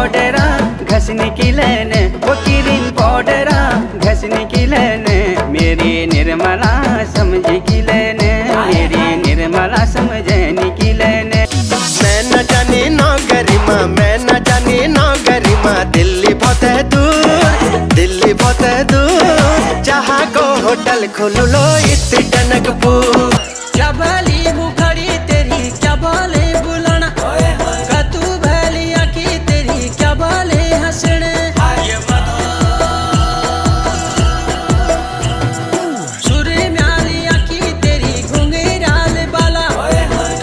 पाउडरा घसने की लेन, वो क्रीम पाउडरा घसने की लेन, मेरी निर्मला समझ की लेन, मेरी निर्मला समझने की लेन। मैं न जानी ना गरिमा, मैं न जानी ना गरिमा, दिल्ली बहुत है दूर, दिल्ली बहुत है दूर, जहाँ को होटल खोल लो इस टनकपुर। क्या भली मुखड़ी तेरी, क्या भले बुलाना, कतू भली आँखी तेरी, क्या भले हंसने, सुरी म्याली आँखी तेरी, घुंघराल बाला,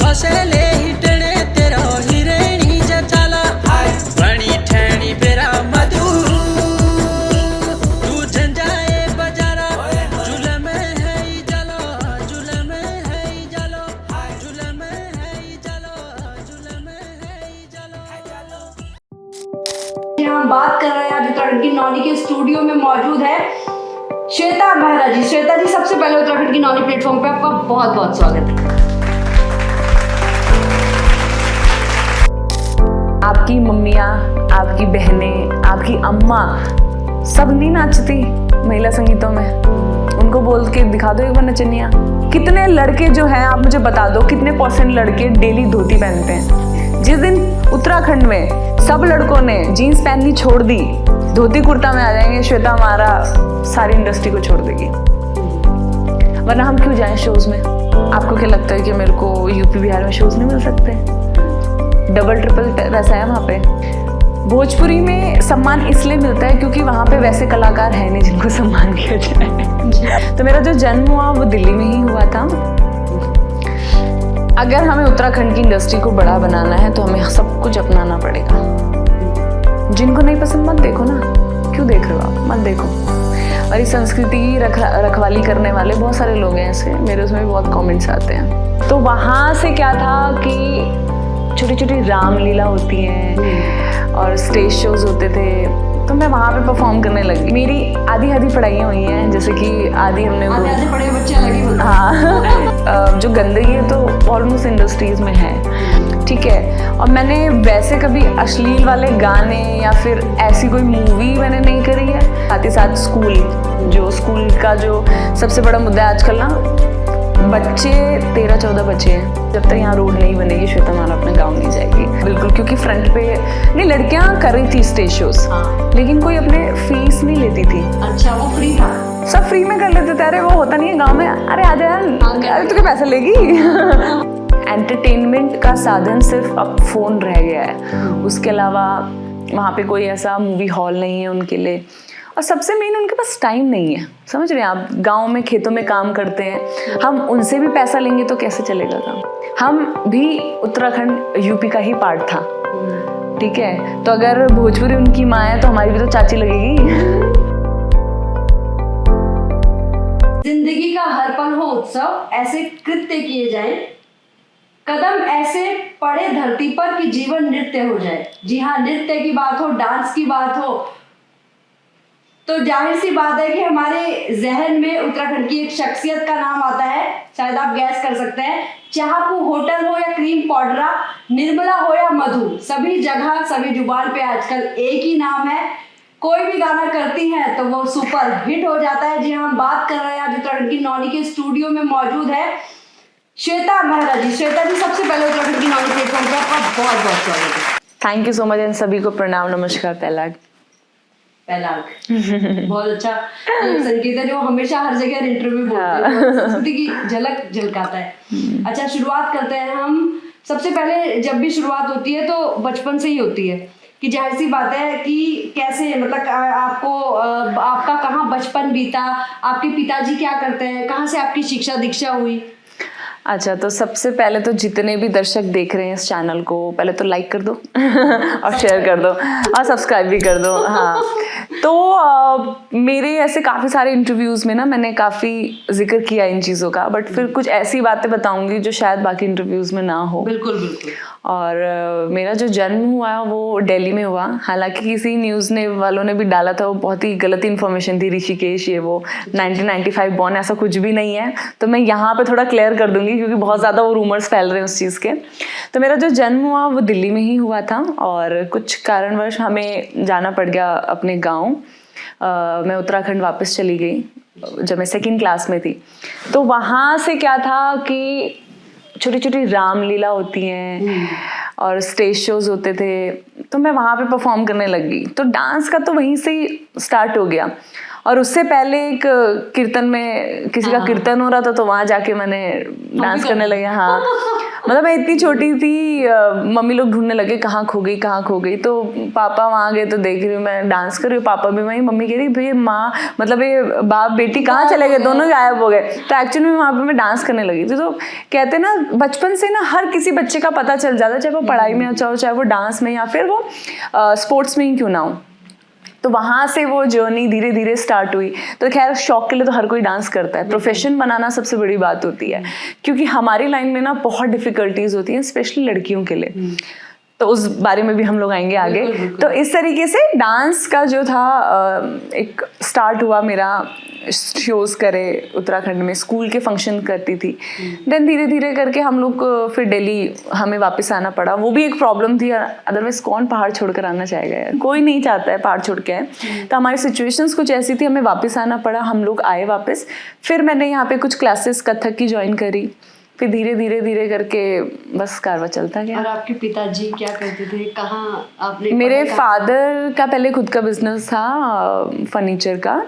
खसेले हिटने तेरा हिरणी जचाला, बनी ठहनी बेरा मधु, तू झंझाए बजारा, जुलम है ही जलो, जुलम है ही जलो, जुलम है ही जलो, जुलम है ही जलो। हम बात कर रहे हैं आज उत्तराखंड की नौनी के स्टूडियो में मौजूद है श्वेता मेहरा जी। श्वेता जी, सबसे पहले उत्तराखंड की नौनी प्लेटफॉर्म पे आपका बहुत बहुत स्वागत है। आपकी मम्मियाँ, आपकी बहनें, आपकी अम्मा सब नहीं नाचती महिला संगीतों में? उनको बोल के दिखा दो एक बार नचनिया। कितने लड़के जो हैं, आप मुझे बता दो, कितने % लड़के डेली धोती पहनते हैं? जिस दिन उत्तराखंड में सब लड़कों ने जीन्स पहननी छोड़ दी, धोती कुर्ता में आ जाएंगे, श्वेता हमारा सारी इंडस्ट्री को छोड़ देगी। वरना हम क्यों जाएं शोज में? आपको क्या लगता है कि मेरे को यूपी बिहार में शोज नहीं मिल सकते? डबल ट्रिपल पैसा है वहाँ पे। भोजपुरी में सम्मान इसलिए मिलता है क्योंकि वहाँ पे वैसे कलाकार हैं नहीं जिनको सम्मान किया जाए। तो मेरा जो जन्म हुआ वो दिल्ली में ही हुआ था। अगर हमें उत्तराखंड की इंडस्ट्री को बड़ा बनाना है तो हमें सब कुछ अपनाना पड़ेगा। जिनको नहीं पसंद मत देखो ना, क्यों देख रहे हो आप? मत देखो। और इस संस्कृति की रखवाली करने वाले बहुत सारे लोग हैं ऐसे, मेरे उसमें भी बहुत कमेंट्स आते हैं। तो वहाँ से क्या था कि छोटी छोटी रामलीला होती हैं और स्टेज शोज होते थे, तो मैं वहाँ पे परफॉर्म करने लगी। मेरी आधी पढ़ाइयाँ हुई हैं, जैसे कि आधी हमने आधे पढ़े बच्चे अलग ही होते हैं। हाँ जो गंदगी है तो ऑलमोस्ट इंडस्ट्रीज में है, ठीक है। और मैंने वैसे कभी अश्लील वाले गाने या फिर ऐसी कोई मूवी मैंने नहीं करी है। साथ ही साथ स्कूल का जो सबसे बड़ा मुद्दा है आजकल ना, बच्चे 13-14 बच्चे हैं। जब तक यहाँ रोड नहीं बनेगी श्वेता माला अपने गाँव नहीं जाएगी बिल्कुल, क्योंकि फ्रंट पे नहीं, लड़कियाँ कर रही थी स्टेज शोज, लेकिन कोई अपने फीस नहीं लेती थी। अच्छा, वो फ्री था? सब फ्री में कर लेते थे। अरे वो होता नहीं है गाँव में, अरे आ जा, अरे तुझे पैसे लेगी। एंटरटेनमेंट का साधन सिर्फ अब फोन रह गया है, उसके अलावा वहाँ पे कोई ऐसा मूवी हॉल नहीं है उनके लिए। और सबसे मेन उनके पास टाइम नहीं है, समझ रहे हैं आप? गांव में खेतों में काम करते हैं, हम उनसे भी पैसा लेंगे तो कैसे चलेगा काम? हम भी उत्तराखंड यूपी का ही पार्ट था, ठीक है। तो अगर भोजपुरी उनकी माँ है तो हमारी भी तो चाची लगेगी। जिंदगी का हर पल हो उत्सव, ऐसे कृत्य किए जाए, कदम ऐसे पड़े धरती पर कि जीवन नृत्य हो जाए। जी हाँ, नृत्य की बात हो, डांस की बात हो, तो जाहिर सी बात है कि हमारे जहन में उत्तराखंड की एक शख्सियत का नाम आता है। शायद आप गैस कर सकते हैं। चाहकू होटल हो या क्रीम पाउडरा, निर्मला हो या मधु, सभी जगह सभी जुबान पे आजकल एक ही नाम है। कोई भी गाना करती है तो वो सुपर हिट हो जाता है। जी हाँ, हम बात कर रहे हैं आज उत्तराखंड की नौनी के स्टूडियो में मौजूद है श्वेता मेहरा जी। श्वेता जी, सबसे पहले उत्तराखंड की नौनी प्लेटफॉर्म पे आपका बहुत बहुत स्वागत है। Thank you so much and सभी को प्रणाम, नमस्कार। बहुत अच्छा संकेत है जो हमेशा हर जगह इंटरव्यू बोलते हैं, संस्कृति की झलक झलकाता है। अच्छा, शुरुआत करते हैं हम। सबसे पहले जब भी शुरुआत होती है तो बचपन से ही होती है कि जाहिर सी बात है कि कैसे, मतलब आपको आपका कहाँ बचपन बीता, आपके पिताजी क्या करते हैं, कहाँ से आपकी शिक्षा दीक्षा हुई? अच्छा, तो सबसे पहले तो जितने भी दर्शक देख रहे हैं इस चैनल को, पहले तो लाइक कर दो और शेयर कर दो और सब्सक्राइब भी कर दो। हाँ, तो मेरे ऐसे काफ़ी सारे इंटरव्यूज़ में ना मैंने काफ़ी जिक्र किया इन चीज़ों का, बट फिर कुछ ऐसी बातें बताऊंगी जो शायद बाकी इंटरव्यूज़ में ना हो। बिल्कुल बिल्कुल। और मेरा जो जन्म हुआ वो दिल्ली में हुआ। हालांकि किसी न्यूज़ ने वालों ने भी डाला था, वो बहुत ही गलत इन्फॉर्मेशन थी, ऋषिकेश ये वो 1995 बॉर्न, ऐसा कुछ भी नहीं है। तो मैं यहाँ पे थोड़ा क्लियर कर दूंगी क्योंकि बहुत ज़्यादा वो रूमर्स फैल रहे हैं उस चीज़ के। तो मेरा जो जन्म हुआ वो दिल्ली में ही हुआ था और कुछ कारणवश हमें जाना पड़ गया अपने गाँव। मैं उत्तराखंड वापस चली गई जब मैं 2nd क्लास में थी। तो वहाँ से क्या था कि छोटी छोटी रामलीला होती हैं और स्टेज शोज होते थे, तो मैं वहाँ पे परफॉर्म करने लगी। तो डांस का तो वहीं से ही स्टार्ट हो गया। और उससे पहले एक कीर्तन में किसी का कीर्तन हो रहा था, तो वहाँ जाके मैंने डांस करने लगी। हाँ, मतलब मैं इतनी छोटी थी, मम्मी लोग ढूंढने लगे कहाँ खो गई। तो पापा वहाँ गए तो देख रही हूँ मैं डांस कर रही हूँ, पापा भी वहीं, मम्मी कह रही भाई माँ मतलब ये बाप बेटी कहाँ चले गए, दोनों गायब हो गए। तो एक्चुअली में वहाँ पे मैं डांस करने लगी थी। तो कहते ना बचपन से ना हर किसी बच्चे का पता चल जाता है, चाहे वो पढ़ाई में अच्छा हो, चाहे वो डांस में या फिर वो स्पोर्ट्स में ही क्यों ना हो। तो वहाँ से वो जर्नी धीरे धीरे स्टार्ट हुई। तो खैर शौक के लिए तो हर कोई डांस करता है, प्रोफेशन बनाना सबसे बड़ी बात होती है, क्योंकि हमारी लाइन में ना बहुत डिफिकल्टीज होती हैं, स्पेशली लड़कियों के लिए। तो उस बारे में भी हम लोग आएंगे आगे। तो इस तरीके से डांस का जो था एक स्टार्ट हुआ मेरा, शोज करे उत्तराखंड में, स्कूल के फंक्शन करती थी। देन धीरे धीरे करके हम लोग फिर दिल्ली हमें वापस आना पड़ा। वो भी एक प्रॉब्लम थी, अदरवाइज कौन पहाड़ छोड़कर आना चाहेगा यार, कोई नहीं चाहता है पहाड़ छोड़ के। तो हमारी सिचुएशंस कुछ ऐसी थी, हमें वापस आना पड़ा। हम लोग आए वापस, फिर मैंने यहाँ पे कुछ क्लासेस कथक की ज्वाइन करी। फिर धीरे धीरे करके बस कारवा चलता गया। और आपके पिताजी क्या करते थे, कहाँ आपने? मेरे फादर का पहले खुद का बिजनेस था फर्नीचर का।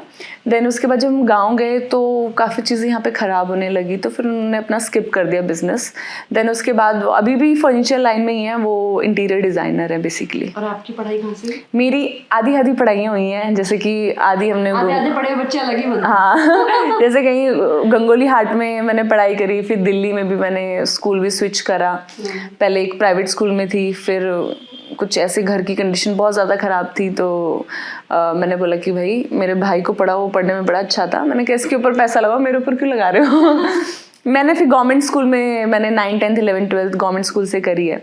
देन उसके बाद जब हम गांव गए तो काफ़ी चीज़ें यहाँ पे ख़राब होने लगी, तो फिर उन्होंने अपना स्किप कर दिया बिजनेस। देन उसके बाद वो अभी भी फर्नीचर लाइन में ही है, वो इंटीरियर डिज़ाइनर है बेसिकली। और आपकी पढ़ाई कहाँ से? मेरी आधी पढ़ाइयाँ हुई हैं, जैसे कि आधी हमने आधे पढ़े बच्चे अलग ही बनते हैं। हाँ जैसे कहीं गंगोली हाट में मैंने पढ़ाई करी, फिर दिल्ली में भी मैंने स्कूल भी स्विच करा। पहले एक प्राइवेट स्कूल में थी, फिर कुछ ऐसे घर की कंडीशन बहुत ज़्यादा ख़राब थी, तो मैंने बोला कि भाई मेरे भाई को पढ़ाओ, वो पढ़ने में बड़ा अच्छा था। मैंने कहा इसके ऊपर पैसा लगाओ, मेरे ऊपर क्यों लगा रहे हो। मैंने फिर गवर्नमेंट स्कूल में मैंने 9th 10th 11th 12th government school से करी है।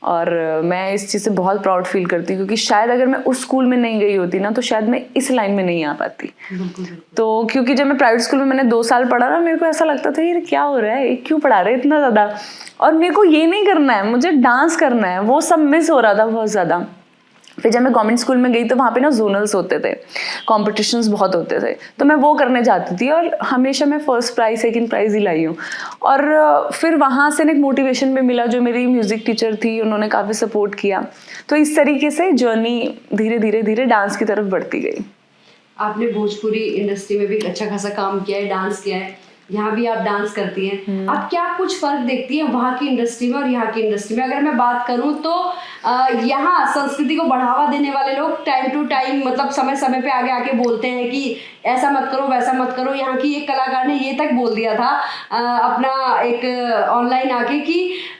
और मैं इस चीज़ से बहुत प्राउड फील करती हूँ, क्योंकि शायद अगर मैं उस स्कूल में नहीं गई होती ना, तो शायद मैं इस लाइन में नहीं आ पाती। तो क्योंकि जब मैं प्राइवेट स्कूल में मैंने 2 साल पढ़ा ना, मेरे को ऐसा लगता था ये क्या हो रहा है, ये क्यों पढ़ा रहे इतना ज़्यादा, और मेरे को ये नहीं करना है, मुझे डांस करना है। वो सब मिस हो रहा था बहुत ज़्यादा। फिर जब मैं गवर्नमेंट स्कूल में गई तो वहाँ पे ना जोनल्स होते थे, कॉम्पिटिशन्स बहुत होते थे, तो मैं वो करने जाती थी और हमेशा मैं फर्स्ट प्राइज़ 2nd प्राइज़ ही लाई हूँ। और फिर वहाँ से एक मोटिवेशन भी मिला, जो मेरी म्यूज़िक टीचर थी उन्होंने काफ़ी सपोर्ट किया। तो इस तरीके से जर्नी धीरे धीरे डांस की तरफ बढ़ती गई। आपने भोजपुरी इंडस्ट्री में भी अच्छा खासा काम किया है, डांस किया है, यहाँ भी आप डांस करती हैं। आप क्या कुछ फर्क देखती हैं वहाँ की इंडस्ट्री में और यहाँ की इंडस्ट्री में? अगर मैं बात करूँ तो यहाँ संस्कृति को बढ़ावा देने वाले लोग टाइम टू टाइम मतलब समय समय पे आगे आके बोलते हैं कि ऐसा मत करो वैसा मत करो। यहाँ की एक कलाकार ने ये तक बोल दिया था अपना एक ऑनलाइन आके कि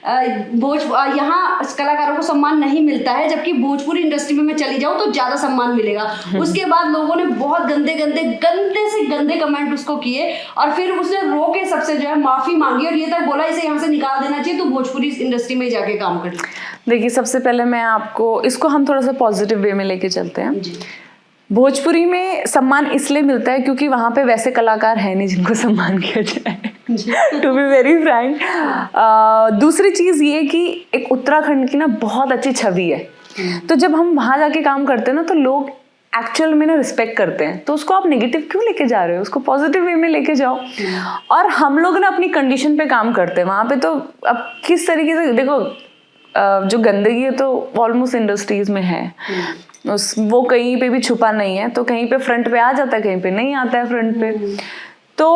यहाँ कलाकारों को सम्मान नहीं मिलता है, जबकि भोजपुरी इंडस्ट्री में मैं चली जाऊँ तो ज़्यादा सम्मान मिलेगा। उसके बाद लोगों ने बहुत गंदे से गंदे कमेंट उसको किए और फिर उसने रो के सबसे जो है माफ़ी मांगी और ये तक बोला इसे यहाँ से निकाल देना चाहिए, तो भोजपुरी इंडस्ट्री में जाके काम कर। देखिए, सबसे पहले मैं आपको इसको हम थोड़ा सा पॉजिटिव वे में लेके चलते हैं। भोजपुरी में सम्मान इसलिए मिलता है क्योंकि वहाँ पे वैसे कलाकार हैं नहीं जिनको सम्मान किया जाए, टू बी वेरी फ्रैंक। दूसरी चीज़ ये कि एक उत्तराखंड की ना बहुत अच्छी छवि है, तो जब हम वहाँ जाके काम करते हैं ना तो लोग एक्चुअल में ना रिस्पेक्ट करते हैं। तो उसको आप नेगेटिव क्यों लेके जा रहे हो, उसको पॉजिटिव वे में लेके जाओ। और हम लोग ना अपनी कंडीशन पे काम करते हैं वहाँ पे। तो अब किस तरीके से देखो, जो गंदगी है तो ऑलमोस्ट इंडस्ट्रीज में है, वो कहीं पे भी छुपा नहीं है, तो कहीं पे फ्रंट पे आ जाता है, कहीं पे नहीं आता है फ्रंट पे। तो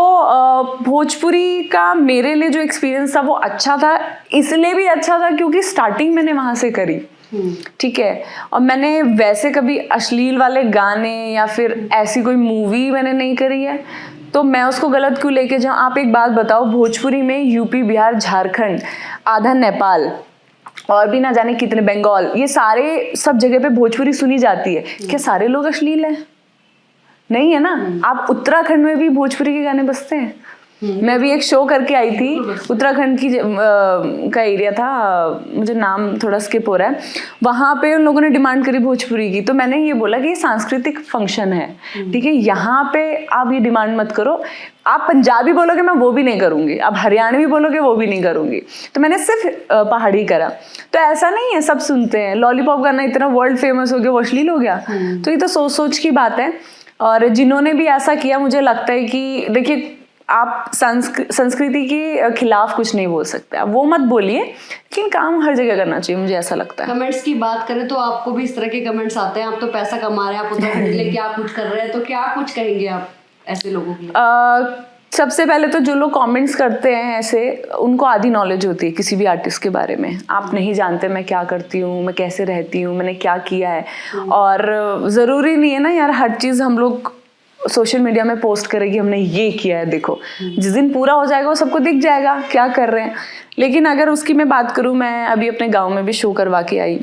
भोजपुरी का मेरे लिए जो एक्सपीरियंस था वो अच्छा था, इसलिए भी अच्छा था क्योंकि स्टार्टिंग मैंने वहाँ से करी, ठीक है। और मैंने वैसे कभी अश्लील वाले गाने या फिर ऐसी कोई मूवी मैंने नहीं करी है, तो मैं उसको गलत क्यों लेके जाऊँ। आप एक बात बताओ, भोजपुरी में यूपी, बिहार, झारखंड, आधा नेपाल और भी ना जाने कितने, बंगाल, ये सारे सब जगह पे भोजपुरी सुनी जाती है। क्या सारे लोग अश्लील हैं? नहीं है ना। आप उत्तराखंड में भी भोजपुरी के गाने बजते हैं, मैं भी एक शो करके आई थी, उत्तराखंड की का एरिया था, मुझे नाम थोड़ा स्किप हो रहा है। वहाँ पे उन लोगों ने डिमांड करी भोजपुरी की, तो मैंने ये बोला कि ये सांस्कृतिक फंक्शन है, ठीक है, यहाँ पे आप ये डिमांड मत करो। आप पंजाबी बोलोगे मैं वो भी नहीं करूँगी, आप हरियाणवी बोलोगे वो भी नहीं करूँगी। तो मैंने सिर्फ पहाड़ी करा। तो ऐसा नहीं है सब सुनते हैं, लॉलीपॉप गाना इतना वर्ल्ड फेमस हो गया, वो अश्लील हो गया। तो ये तो सोच सोच की बात है। और जिन्होंने भी ऐसा किया, मुझे लगता है कि देखिए, आप संस्कृति के खिलाफ कुछ नहीं बोल सकते, आप वो मत बोलिए, लेकिन काम हर जगह करना चाहिए, मुझे ऐसा लगता है। कमेंट्स की बात करें तो आपको भी इस तरह के कमेंट्स आते हैं, आप तो पैसा कमा रहे हैं, आप उत्तराखंड के लिए क्या कुछ कर रहे हैं, तो क्या कुछ कहेंगे आप ऐसे लोगों के लिए? सबसे पहले तो जो लोग कमेंट्स करते हैं ऐसे, उनको आधी नॉलेज होती है किसी भी आर्टिस्ट के बारे में। आप नहीं जानते मैं क्या करती हूँ, मैं कैसे रहती हूँ, मैंने क्या किया है। और ज़रूरी नहीं है ना यार हर चीज़ हम लोग सोशल मीडिया में पोस्ट करें कि हमने ये किया है। देखो, जिस दिन पूरा हो जाएगा वो सबको दिख जाएगा क्या कर रहे हैं। लेकिन अगर उसकी मैं बात करूँ, मैं अभी अपने गाँव में भी शो करवा के आई,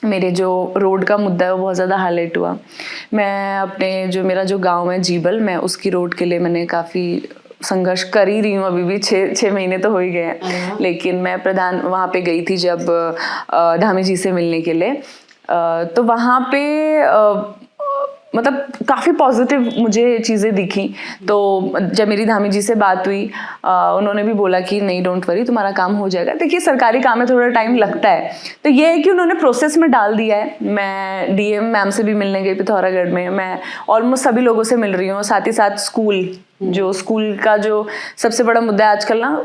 मेरे जो रोड का मुद्दा है वो बहुत ज़्यादा हाईलाइट हुआ। मैं अपने मेरा जो गांव है जीबल, मैं उसकी रोड के लिए मैंने काफ़ी संघर्ष कर ही रही हूँ, अभी भी 6 महीने तो हो ही गए हैं। लेकिन मैं प्रधान वहाँ पे गई थी जब धामी जी से मिलने के लिए, तो वहाँ पे मतलब काफ़ी पॉजिटिव मुझे चीज़ें दिखी। तो जब मेरी धामी जी से बात हुई, उन्होंने भी बोला कि नहीं डोंट वरी, तुम्हारा काम हो जाएगा। देखिए सरकारी काम में थोड़ा टाइम लगता है, तो ये है कि उन्होंने प्रोसेस में डाल दिया है। मैं डीएम मैम से भी मिलने गई पिथौरागढ़ में, मैं ऑलमोस्ट सभी लोगों से मिल रही हूँ। साथ ही साथ स्कूल का जो सबसे बड़ा मुद्दा है आजकल ना,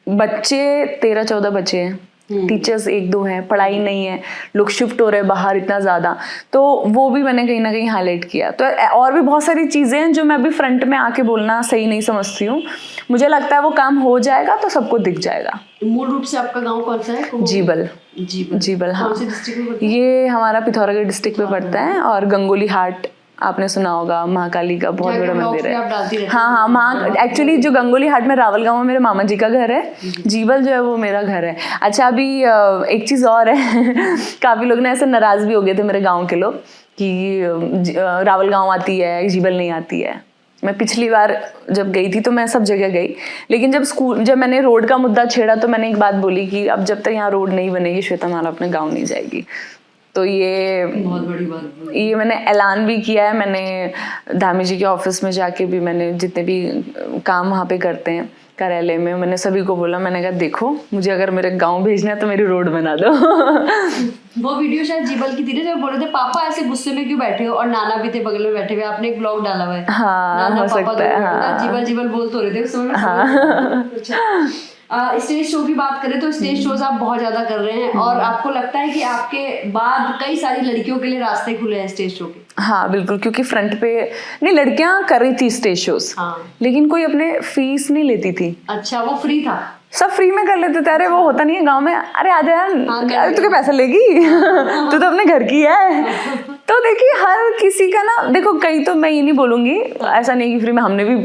बच्चे 13-14 बच्चे हैं, टीचर्स 1-2 हैं, पढ़ाई नहीं है, लोग शिफ्ट हो रहे हैं बाहर इतना ज़्यादा, तो वो भी मैंने कहीं ना कहीं हाईलाइट किया। तो और भी बहुत सारी चीज़ें हैं जो मैं अभी फ्रंट में आके बोलना सही नहीं समझती हूँ। मुझे लगता है वो काम हो जाएगा तो सबको दिख जाएगा। मूल रूप से आपका गांव कौन सा है? जीबल हाँ, कौन से डिस्ट्रिक्ट में? ये हमारा पिथौरागढ़ डिस्ट्रिक्ट में पड़ता है। और गंगोली हाट आपने सुना होगा, महाकाली का बहुत बड़ा मंदिर है। हाँ, एक्चुअली जो गंगोली हाट में रावल गांव में मेरे मामा जी का घर है, जीबल जो है वो मेरा घर है। अच्छा, अभी एक चीज़ और है काफ़ी लोग ना ऐसे नाराज़ भी हो गए थे मेरे गांव के लोग कि रावल गांव आती है, जीबल नहीं आती है। मैं पिछली बार जब गई थी तो मैं सब जगह गई, लेकिन जब मैंने रोड का मुद्दा छेड़ा तो मैंने एक बात बोली कि अब जब तक यहाँ रोड नहीं बनेगी श्वेता अपने गाँव नहीं जाएगी। तो ये बहुत बड़ी बात, ये मैंने ऐलान भी किया है। मैंने धामी जी के ऑफिस में जाके भी, मैंने जितने भी काम वहाँ पे करते हैं कार्यालय में, मैंने सभी को बोला, मैंने कहा देखो मुझे अगर मेरे गांव भेजना है तो मेरी रोड बना दो। वो वीडियो शायद जीबल की थी ना, जब बोल रहे थे पापा ऐसे गुस्से में क्यों बैठे हो, और नाना भी थे बगल में बैठे हुए, आपने एक ब्लॉग डाला हुआ है। हाँ, हो सकता है। हाँ, जीबल बोल तो रहे थे उस समय। स्टेज शो की बात करें तो स्टेज शोज आप बहुत ज्यादा कर रहे हैं, और आपको लगता है कि आपके बाद कई सारी लड़कियों के लिए रास्ते खुले हैं स्टेज शो के? हाँ बिल्कुल, क्योंकि फ्रंट पे नहीं, लड़कियां कर रही थी स्टेज शोज, लेकिन कोई अपने फीस नहीं लेती थी। अच्छा, वो फ्री था? सब फ्री में कर लेते थे। अरे वो होता नहीं है गांव में, अरे आ जा, अरे तू क्या पैसा लेगी तू तो अपने घर की है। तो देखिए हर किसी का ना, देखो कहीं तो मैं ये नहीं बोलूंगी, ऐसा नहीं कि फ्री में, हमने भी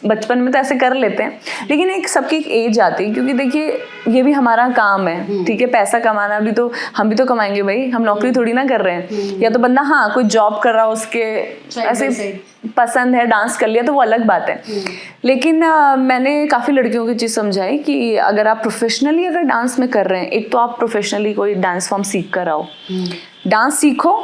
बचपन में तो ऐसे कर लेते हैं, लेकिन एक सबकी एक एज आती है, क्योंकि देखिए ये भी हमारा काम है, ठीक है, पैसा कमाना भी तो हम भी तो कमाएंगे भाई, हम नौकरी थोड़ी ना कर रहे हैं। या तो बंदा हाँ कोई जॉब कर रहा हो, उसके ऐसे पसंद है डांस कर लिया तो वो अलग बात है। लेकिन मैंने काफ़ी लड़कियों की चीज़ समझाई कि अगर आप प्रोफेशनली अगर डांस में कर रहे हैं, एक तो आप प्रोफेशनली कोई डांस फॉर्म सीख कर आओ, डांस सीखो,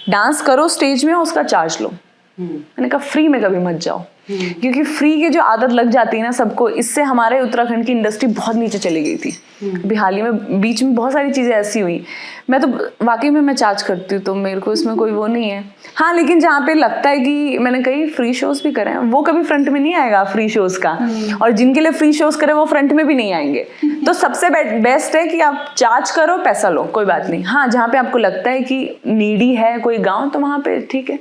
डांस करो स्टेज में, उसका चार्ज लो। मैंने कहा फ्री में कभी मत जाओ, क्योंकि फ्री की जो आदत लग जाती है ना सबको, इससे हमारे उत्तराखंड की इंडस्ट्री बहुत नीचे चली गई थी। अभी हाल ही में बीच में बहुत सारी चीज़ें ऐसी हुई, मैं तो वाकई में मैं चार्ज करती हूँ, तो मेरे को इसमें कोई वो नहीं है। हाँ, लेकिन जहाँ पे लगता है कि मैंने कई फ्री शोज भी करे हैं, वो कभी फ्रंट में नहीं आएगा फ्री शोज का, और जिनके लिए फ्री शोज करें वो फ्रंट में भी नहीं आएंगे। तो सबसे बेस्ट है कि आप चार्ज करो, पैसा लो, कोई बात नहीं। हाँ, जहाँ पे आपको लगता है कि नीडी है कोई गाँव, तो वहाँ पे ठीक है।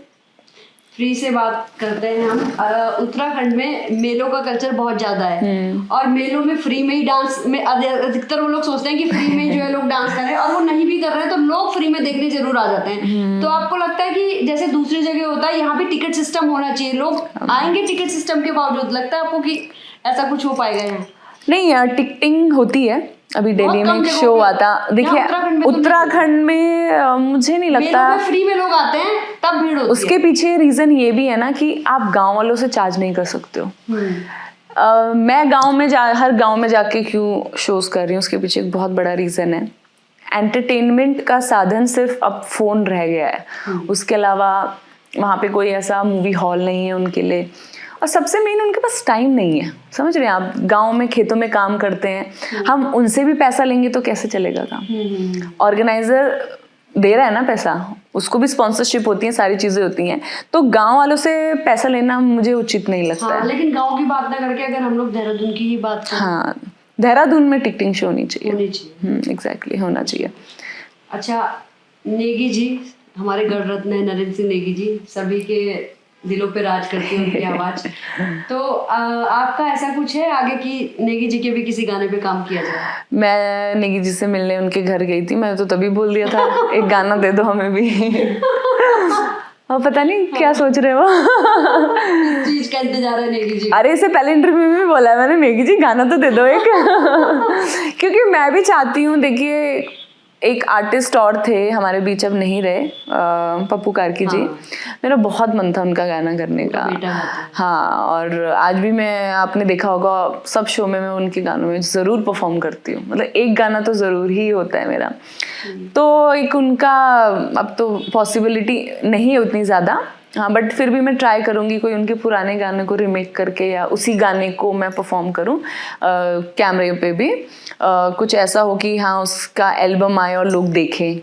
फ्री से बात करते हैं हम। उत्तराखंड में मेलों का कल्चर बहुत ज्यादा है, और मेलों में फ्री में ही डांस में अधिकतर वो लोग सोचते हैं कि फ्री में जो है लोग डांस कर रहे हैं, और वो नहीं भी कर रहे हैं तो लोग फ्री में देखने जरूर आ जाते हैं। तो आपको लगता है कि जैसे दूसरी जगह होता है, यहाँ भी टिकट सिस्टम होना चाहिए, लोग आएंगे टिकट सिस्टम के बावजूद? लगता है आपको कि ऐसा कुछ हो पाएगा यहाँ? नहीं, टिकटिंग होती है। अभी दिल्ली में एक शो आता, देखिए उत्तराखंड में मुझे नहीं लगता फ्री में लोग आते हैं तब भीड़ होती है। उसके पीछे रीजन ये भी है ना कि आप गांव वालों से चार्ज नहीं कर सकते हो। मैं हर गांव में जाके क्यों शोज कर रही हूँ, उसके पीछे एक बहुत बड़ा रीज़न है। एंटरटेनमेंट का साधन सिर्फ अब फ़ोन रह गया है, उसके अलावा वहाँ पे कोई ऐसा मूवी हॉल नहीं है उनके लिए, और सबसे मेन उनके पास टाइम नहीं है। समझ रहे हैं आप, गांव में खेतों में काम करते हैं, हम उनसे भी पैसा लेंगे तो कैसे चलेगा काम। ऑर्गेनाइजर दे रहा है ना पैसा, उसको भी स्पॉन्सरशिप होती है, सारी चीजें होती हैं, तो गांव वालों से पैसा लेना मुझे उचित नहीं लगता है। लेकिन गांव की बात ना करके अगर हम लोग देहरादून की ही बात करें, हाँ, देहरादून में टिकटिंग शो होनी चाहिए। एग्जैक्टली, होना चाहिए। अच्छा, नेगी जी हमारे गढ़ रत्न है, नरेंद्र सिंह नेगी जी, सभी के दिलों पे राज करती है उनकी आवाज। तो आपका ऐसा कुछ है आगे कि नेगी जी के भी किसी गाने पे काम किया जाए? मैं नेगी जी से मिलने उनके घर गई थी, मैं तो तभी बोल दिया था एक गाना दे दो हमें भी। और पता नहीं क्या सोच रहे हो। चीज का इंतजार है नेगी जी। अरे इससे पहले इंटरव्यू में भी बोला है मैंने, नेगी जी गाना तो दे दो एक। क्योंकि मैं भी चाहती हूँ, देखिए एक आर्टिस्ट और थे हमारे बीच, अब नहीं रहे, पप्पू कार्की जी। मेरा बहुत मन था उनका गाना करने का। हाँ, और आज भी आपने देखा होगा सब शो में मैं उनके गानों में ज़रूर परफॉर्म करती हूँ, मतलब एक गाना तो ज़रूर ही होता है मेरा। तो एक उनका अब तो पॉसिबिलिटी नहीं है उतनी ज़्यादा, हाँ, बट फिर भी मैं ट्राई करूँगी कोई उनके पुराने गाने को रिमेक करके या उसी गाने को मैं परफॉर्म करूँ कैमरे पे भी। कुछ ऐसा हो कि हाँ उसका एल्बम आए और लोग देखें।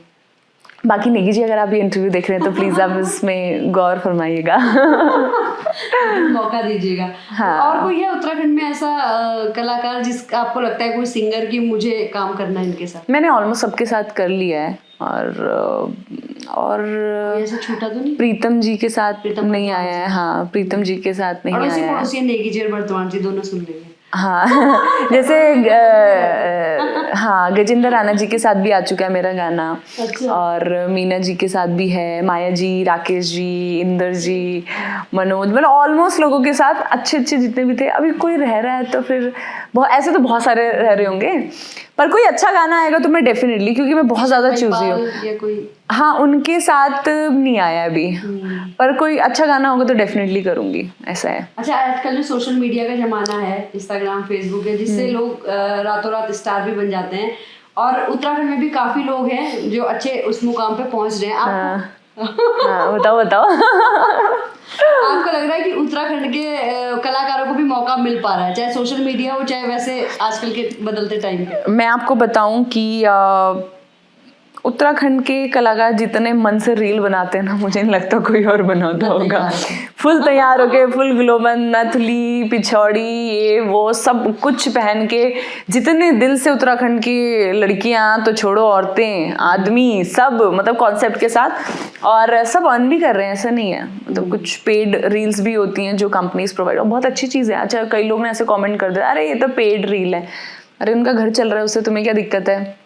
बाकी नेगी जी, अगर आप ये इंटरव्यू देख रहे हैं तो प्लीज़ आप इसमें गौर फरमाइएगा। मौका दीजिएगा। हाँ। और कोई है उत्तराखंड में ऐसा कलाकार जिसका आपको लगता है, कोई सिंगर की मुझे काम करना है इनके साथ? मैंने ऑलमोस्ट सबके साथ कर लिया है, और ऐसा छूटा तो नहीं? प्रीतम जी के साथ नहीं आया है। हाँ, प्रीतम जी के साथ नहीं आया है। पड़ोसी नेगी जी और वर्तमान जी दोनों सुन लेंगे। हाँ, जैसे हाँ, गजेंद्र राणा जी के साथ भी आ चुका है मेरा गाना। अच्छा। और मीना जी के साथ भी है, माया जी, राकेश जी, इंदर जी, मनोज, मतलब ऑलमोस्ट लोगों के साथ अच्छे जितने भी थे। अभी कोई रह रहा है तो फिर ऐसे तो बहुत सारे रह रहे होंगे, पर कोई अच्छा गाना आएगा तो मैं डेफिनेटली, क्योंकि मैं बहुत ज़्यादा चूजी हूँ। हाँ, उनके साथ नहीं आया अभी, पर कोई अच्छा गाना होगा तो डेफिनेटली करूँगी, ऐसा है। अच्छा, आजकल जो सोशल मीडिया का जमाना है, इंस्टाग्राम, फेसबुक है, जिससे लोग रातों रात स्टार भी बन जाते हैं, और उत्तराखंड में भी काफी लोग हैं जो अच्छे उस मुकाम पे पहुंच रहे हैं। हाँ, बताओ। आपको लग रहा है कि उत्तराखंड के कलाकारों को भी मौका मिल पा रहा है, चाहे सोशल मीडिया हो, चाहे वैसे आजकल के बदलते टाइम पे? मैं आपको बताऊं कि उत्तराखंड के कलाकार जितने मन से रील बनाते हैं ना, मुझे नहीं लगता कोई और बनाता होगा। फुल तैयार होके, फुल ग्लोबल, नथली, पिछौड़ी, ये वो सब कुछ पहन के, जितने दिल से उत्तराखंड की लड़कियां तो छोड़ो, औरतें, आदमी, सब मतलब कॉन्सेप्ट के साथ, और सब अर्न भी कर रहे हैं, ऐसा नहीं है। मतलब कुछ पेड रील्स भी होती हैं जो कंपनीज प्रोवाइड, और बहुत अच्छी चीज़ है। अच्छा, कई लोग ने ऐसे कॉमेंट कर दिया, अरे ये तो पेड रील है। अरे उनका घर चल रहा है, उससे तुम्हें क्या दिक्कत है?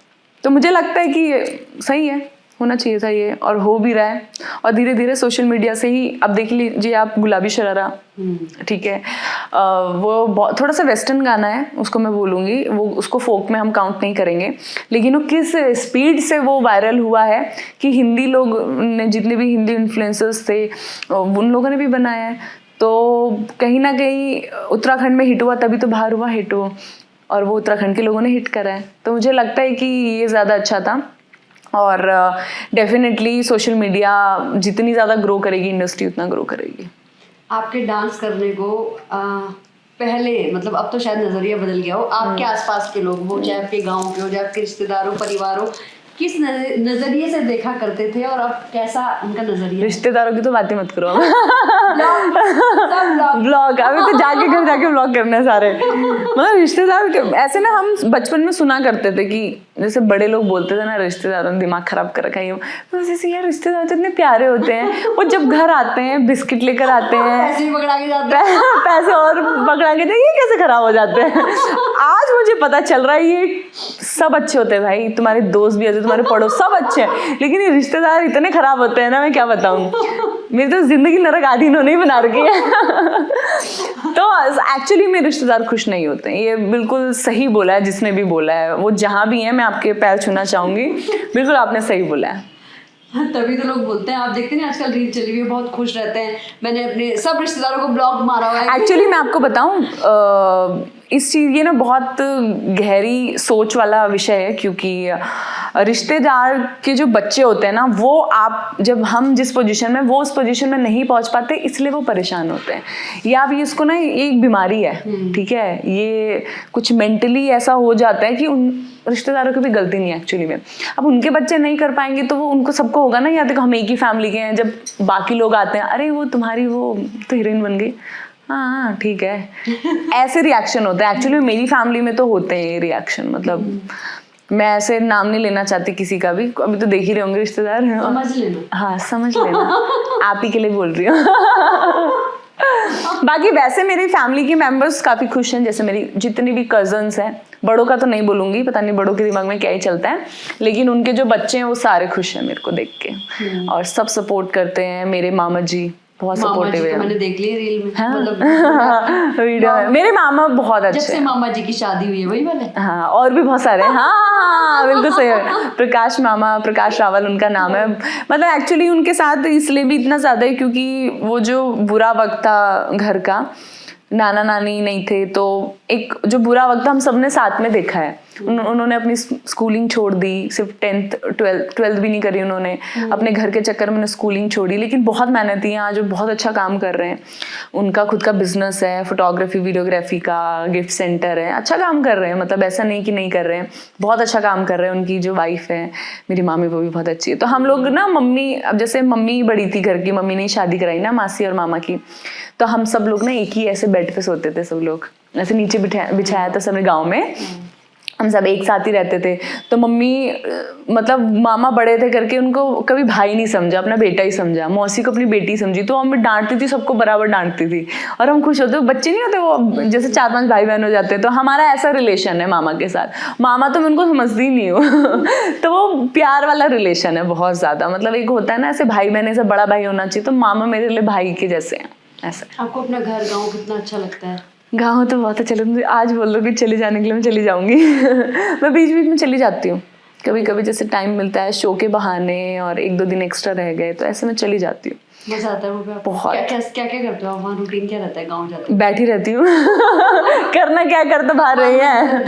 तो मुझे लगता है कि सही है, होना चाहिए था ये, और हो भी रहा है। और धीरे धीरे सोशल मीडिया से ही, अब देख लीजिए आप, गुलाबी शरारा, ठीक है, वो थोड़ा सा वेस्टर्न गाना है, उसको मैं बोलूँगी, वो उसको फोक में हम काउंट नहीं करेंगे, लेकिन वो किस स्पीड से वो वायरल हुआ है कि हिंदी लोग ने, जितने भी हिंदी इन्फ्लुएंसर्स थे, उन लोगों ने भी बनाया है। तो कहीं ना कहीं उत्तराखंड में हिट हुआ, तभी तो बाहर हुआ हिट हो, और वो उत्तराखंड के लोगों ने हिट करा है। तो मुझे लगता है कि ये ज़्यादा अच्छा था, और डेफिनेटली सोशल मीडिया जितनी ज़्यादा ग्रो करेगी इंडस्ट्री, उतना ग्रो करेगी। आपके डांस करने को पहले, मतलब अब तो शायद नज़रिया बदल गया हो, आपके आसपास के लोग हो, चाहे आपके गाँव के हो, चाहे आपके रिश्तेदार हो, परिवार हो, किस नजरिए से देखा करते थे, और अब कैसा उनका नजरिया? रिश्तेदारों की तो बातें मत करो। ब्लॉग अभी तो जाके घर जाके ब्लॉग करने सारे, मतलब रिश्तेदार ऐसे ना, हम बचपन में सुना करते थे कि जैसे बड़े लोग बोलते थे ना, रिश्तेदारों ने दिमाग खराब कर रखा है, तो जैसे यार रिश्तेदार इतने प्यारे होते हैं, वो जब घर आते हैं बिस्किट लेकर आते हैं, पैसे पकड़ा के जाते हैं, पैसे और पकड़ा के, ये कैसे खराब हो जाते हैं। आज मुझे पता चल रहा है ये सब अच्छे होते हैं भाई, तुम्हारे दोस्त भी अच्छे, तुम्हारे पड़ोस सब अच्छे हैं, लेकिन ये रिश्तेदार इतने खराब होते हैं ना, मैं क्या बताऊं। मेरी तो जिंदगी नरक आदि इन्होंने ही बना रखी है। तो एक्चुअली मेरे रिश्तेदार खुश नहीं होते हैं, ये बिल्कुल सही बोला है जिसने भी बोला है, वो जहाँ भी है मैं आपके पैर छूना चाहूंगी, बिल्कुल आपने सही बोला है। तभी तो लोग बोलते हैं, आप देखते हैं आजकल रील चली हुई है, बहुत खुश रहते हैं। मैंने अपने सब रिश्तेदारों को ब्लॉग मारा हुआ है। एक्चुअली मैं आपको बताऊं, इस चीज़ ये ना बहुत गहरी सोच वाला विषय है, क्योंकि रिश्तेदार के जो बच्चे होते हैं ना, वो आप जब हम जिस पोजीशन में, वो उस पोजीशन में नहीं पहुंच पाते, इसलिए वो परेशान होते हैं। या आप इसको ना, ये एक बीमारी है, ठीक है, ये कुछ मेंटली ऐसा हो जाता है कि उन रिश्तेदारों की भी गलती नहीं है एक्चुअली में। अब उनके बच्चे नहीं कर पाएंगे तो वो उनको सबको होगा ना, या देखो हम एक ही फैमिली के हैं, जब बाकी लोग आते हैं, अरे वो तुम्हारी वो तो हीरोइन बन गई, हाँ ठीक है, ऐसे रिएक्शन होते हैं। एक्चुअली मेरी फैमिली में तो होते हैं ये रिएक्शन, मतलब मैं ऐसे नाम नहीं लेना चाहती किसी का भी, अभी तो देख ही रहे होंगे रिश्तेदार। समझ लेना। हाँ समझ लेना, आप ही के लिए बोल रही हूँ। बाकी वैसे मेरी फैमिली के मेंबर्स काफ़ी खुश हैं, जैसे मेरी जितनी भी कजन्स हैं, बड़ों का तो नहीं बोलूँगी, पता नहीं बड़ों के दिमाग में क्या ही चलता है, लेकिन उनके जो बच्चे हैं वो सारे खुश हैं मेरे को देख के, और सब सपोर्ट करते हैं। मेरे मामा जी बहुत सपोर्टिव है, मैंने देख लिया रील में, हाँ? मतलब वीडियो में मेरे मामा बहुत अच्छे जब से मामा जी की शादी हुई है वही वाले। हाँ, और भी बहुत सारे, हाँ बिल्कुल सही है। प्रकाश मामा, प्रकाश रावल उनका नाम है। मतलब एक्चुअली उनके साथ इसलिए भी इतना ज़्यादा है क्योंकि वो जो बुरा वक्त था घर का, नाना नानी नहीं थे, तो एक जो बुरा वक्त हम सबने साथ में देखा है। उन्होंने अपनी स्कूलिंग छोड़ दी, सिर्फ 10th 12th भी नहीं करी उन्होंने, अपने घर के चक्कर में स्कूलिंग छोड़ी, लेकिन बहुत मेहनती हैं आज, बहुत अच्छा काम कर रहे हैं। उनका खुद का बिजनेस है, फोटोग्राफी वीडियोग्राफी का, गिफ्ट सेंटर है, अच्छा काम कर रहे हैं, मतलब ऐसा नहीं कि नहीं कर रहे हैं, बहुत अच्छा काम कर रहे हैं। उनकी जो वाइफ है मेरी मामी, वो भी बहुत अच्छी है। तो हम लोग ना, मम्मी, अब जैसे मम्मी बड़ी थी घर की, मम्मी ने शादी कराई ना मासी और मामा की, तो हम सब लोग ना एक ही ऐसे बेड पे सोते थे, सब लोग ऐसे नीचे बिछाया था सबने गाँव में, हम सब एक साथ ही रहते थे। तो मम्मी, मतलब मामा बड़े थे करके उनको कभी भाई नहीं समझा, अपना बेटा ही समझा, मौसी को अपनी बेटी समझी, तो हमें डांटती थी, सबको बराबर डांटती थी, और हम खुश होते। बच्चे नहीं होते वो, जैसे 4-5 भाई बहन हो जाते हैं, तो हमारा ऐसा रिलेशन है मामा के साथ। मामा तो मैं उनको समझती नहीं हूँ तो वो प्यार वाला रिलेशन है बहुत ज़्यादा। मतलब एक होता है ना ऐसे भाई बहन से बड़ा भाई होना चाहिए, तो मामा मेरे लिए भाई के जैसे हैं ऐसा। आपको अपना घर गाँव कितना अच्छा लगता है? गाँव तो बहुत अच्छा लगता है। आज बोल लो कि चली जाने के लिए मैं चली जाऊंगी मैं बीच बीच में चली जाती हूँ, कभी कभी जैसे टाइम मिलता है, शो के बहाने, और 1-2 दिन एक्स्ट्रा रह गए तो ऐसे में चली जाती हूँ। मजा आता है वो बहुत। क्या करते हो वहाँ? रूटीन क्या रहता है गाँव जाते? बैठी रहती हूँ करना क्या, कर तो बाहर रही है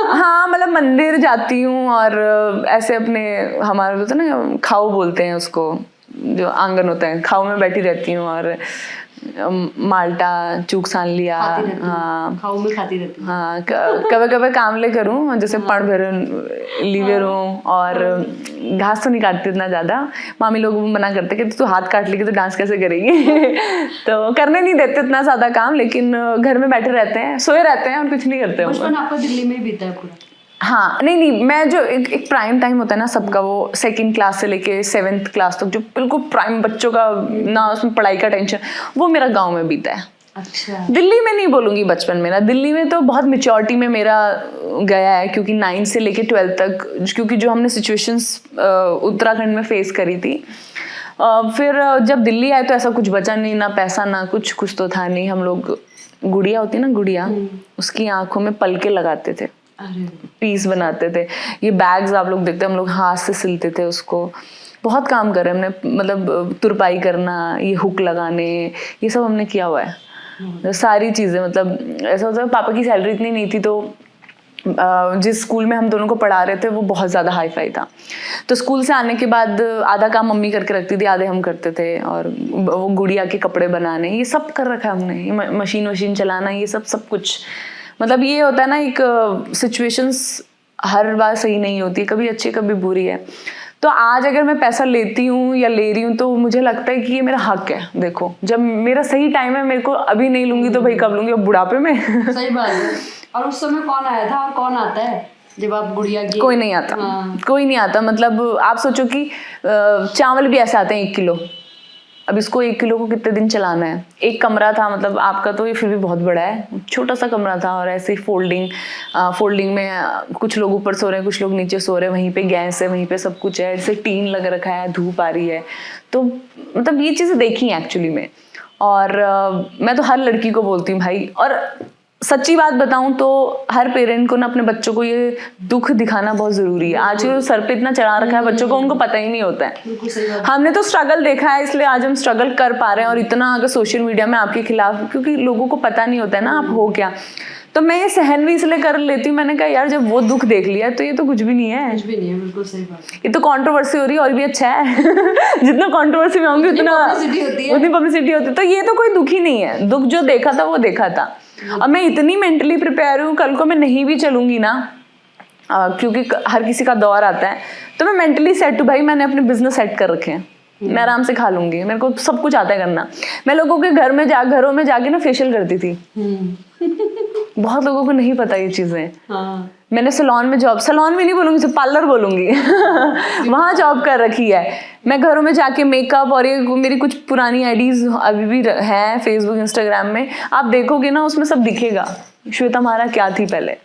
हाँ, मतलब मंदिर जाती हूँ, और ऐसे अपने, हमारे होता है ना खाऊ बोलते हैं उसको, जो आंगन होता है, खाऊ में बैठी रहती हूँ, और माल्टा चूक सान लिया, हाँ खाऊ में खाती रहती हूँ। हाँ, कभी कभी काम ले करूँ, जैसे पढ़ भर लीवर हूँ, और घास तो नहीं काटती इतना ज़्यादा। मामी लोग मना करते कि तू हाथ काट लेगी तो डांस कैसे करेगी तो करने नहीं देते इतना ज़्यादा काम, लेकिन घर में बैठे रहते हैं, सोए रहते हैं और कुछ नहीं करते। बचपन आपका दिल्ली में ही बीता है पूरा? हाँ, नहीं, मैं जो एक प्राइम टाइम होता है ना सबका, वो 2nd क्लास से लेके 7th क्लास तक, जो बिल्कुल प्राइम बच्चों का ना, उसमें पढ़ाई का टेंशन, वो मेरा गांव में बीता है। अच्छा। दिल्ली में नहीं बोलूँगी बचपन मेरा, दिल्ली में तो बहुत मैच्योरिटी में मेरा गया है, क्योंकि 9 से लेके 12 तक, क्योंकि जो हमने सिचुएशंस उत्तराखंड में फेस करी थी, फिर जब दिल्ली आए तो ऐसा कुछ बचा नहीं, ना पैसा ना कुछ तो था नहीं। हम लोग, गुड़िया होती ना गुड़िया, उसकी आंखों में पलके लगाते थे, पीस बनाते थे। ये बैग्स आप लोग देखते, हम लोग हाथ से सिलते थे उसको। बहुत काम करे हमने, मतलब तुरपाई करना, ये हुक लगाने, ये सब हमने किया हुआ है, सारी चीज़ें। मतलब ऐसा होता है, पापा की सैलरी इतनी नहीं थी, तो जिस स्कूल में हम दोनों को पढ़ा रहे थे वो बहुत ज़्यादा हाई फाई था, तो स्कूल से आने के बाद आधा काम मम्मी करके रखती थी, आधे हम करते थे, और वो गुड़िया के कपड़े बनाने, ये सब कर रखा है हमने, ये मशीन चलाना, ये सब कुछ। मतलब ये होता है ना, एक सिचुएशंस हर बार सही नहीं होती, कभी अच्छी कभी बुरी है। तो आज अगर मैं पैसा लेती हूँ या ले रही हूँ, तो मुझे लगता है कि ये मेरा हक है। देखो, जब मेरा सही टाइम है, मेरे को अभी नहीं लूंगी तो भाई कब लूंगी, अब बुढ़ापे में सही बात है। और उस समय कौन आया था और कौन आता है जब आप गुड़िया की? कोई नहीं आता। हाँ। कोई नहीं आता। मतलब आप सोचो कि चावल भी ऐसे आते हैं 1 किलो, अब इसको 1 किलो को कितने दिन चलाना है। एक कमरा था, मतलब आपका तो ये फिर भी बहुत बड़ा है, छोटा सा कमरा था, और ऐसे ही फोल्डिंग में कुछ लोग ऊपर सो रहे हैं, कुछ लोग नीचे सो रहे हैं, वहीं पे गैस है, वहीं पे सब कुछ है, जैसे टीन लग रखा है, धूप आ रही है। तो मतलब ये चीज़ें देखी हैं एक्चुअली में। और मैं तो हर लड़की को बोलती हूँ भाई, और सच्ची बात बताऊं तो हर पेरेंट को ना अपने बच्चों को ये दुख दिखाना बहुत जरूरी है। आज जो सर पे इतना चढ़ा रखा है बच्चों को, उनको पता ही नहीं होता है। बिल्कुल सही बात। हमने तो स्ट्रगल देखा है, इसलिए आज हम स्ट्रगल कर पा रहे हैं। और इतना अगर सोशल मीडिया में आपके खिलाफ, क्योंकि लोगों को पता नहीं होता है ना आप हो क्या, तो मैं ये सहन भी इसलिए कर लेती हूँ। मैंने कहा यार जब वो दुख देख लिया तो ये तो कुछ भी नहीं है, कुछ भी नहीं है। बिल्कुल सही बात। ये तो कंट्रोवर्सी हो रही है और भी अच्छा है। जितना कंट्रोवर्सी में होंगी उतना publicity होती है। उतनी पब्लिसिटी होती है। तो ये तो कोई दुख ही नहीं है, दुख जो देखा था वो देखा था। अब मैं इतनी मेंटली प्रिपेयर हूँ, कल को मैं नहीं भी चलूंगी ना, क्योंकि हर किसी का दौर आता है, तो मैं मेंटली सेट हूँ भाई। मैंने अपने बिजनेस सेट कर रखे हैं, मैं आराम से खा लूंगी, मेरे को सब कुछ आता है करना। मैं लोगों के घरों में जाके ना फेशियल करती थी। बहुत लोगों को नहीं पता ये चीजें। हाँ। मैंने सैलून भी नहीं बोलूंगी, पार्लर बोलूंगी। वहां जॉब कर रखी है। मैं घरों में जाके मेकअप, और ये मेरी कुछ पुरानी आईडीज अभी भी है फेसबुक इंस्टाग्राम में, आप देखोगे ना उसमें सब दिखेगा श्वेता महारा क्या थी पहले।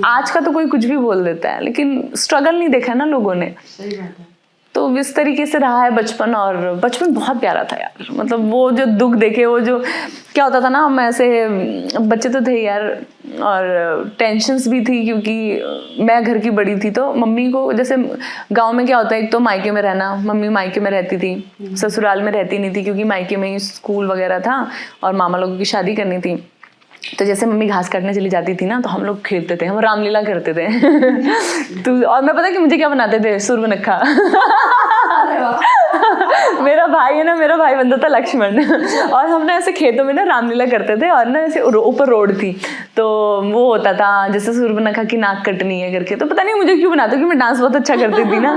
आज का तो कोई कुछ भी बोल देता है, लेकिन स्ट्रगल नहीं देखा ना लोगों ने। सही बात है। तो इस तरीके से रहा है बचपन। और बचपन बहुत प्यारा था यार, मतलब वो जो दुख देखे, वो जो क्या होता था ना, हम ऐसे बच्चे तो थे यार, और टेंशन्स भी थी, क्योंकि मैं घर की बड़ी थी। तो मम्मी को, जैसे गांव में क्या होता है, एक तो मायके में रहना, मम्मी मायके में रहती थी, ससुराल में रहती नहीं थी, क्योंकि मायके में ही स्कूल वगैरह था और मामा लोगों की शादी करनी थी। तो जैसे मम्मी घास काटने चली जाती थी ना, तो हम लोग खेलते थे, हम रामलीला करते थे। तो और मैं पता कि मुझे क्या बनाते थे, सूर्पनखा। मेरा भाई है ना, मेरा भाई बनता था लक्ष्मण। और हम ना ऐसे खेतों में ना रामलीला करते थे, और ना ऐसे ऊपर रोड थी, तो वो होता था जैसे सूर्पनखा की नाक कटनी है करके। तो पता नहीं मुझे क्यों बनाते, क्योंकि मैं डांस बहुत अच्छा करती थी ना।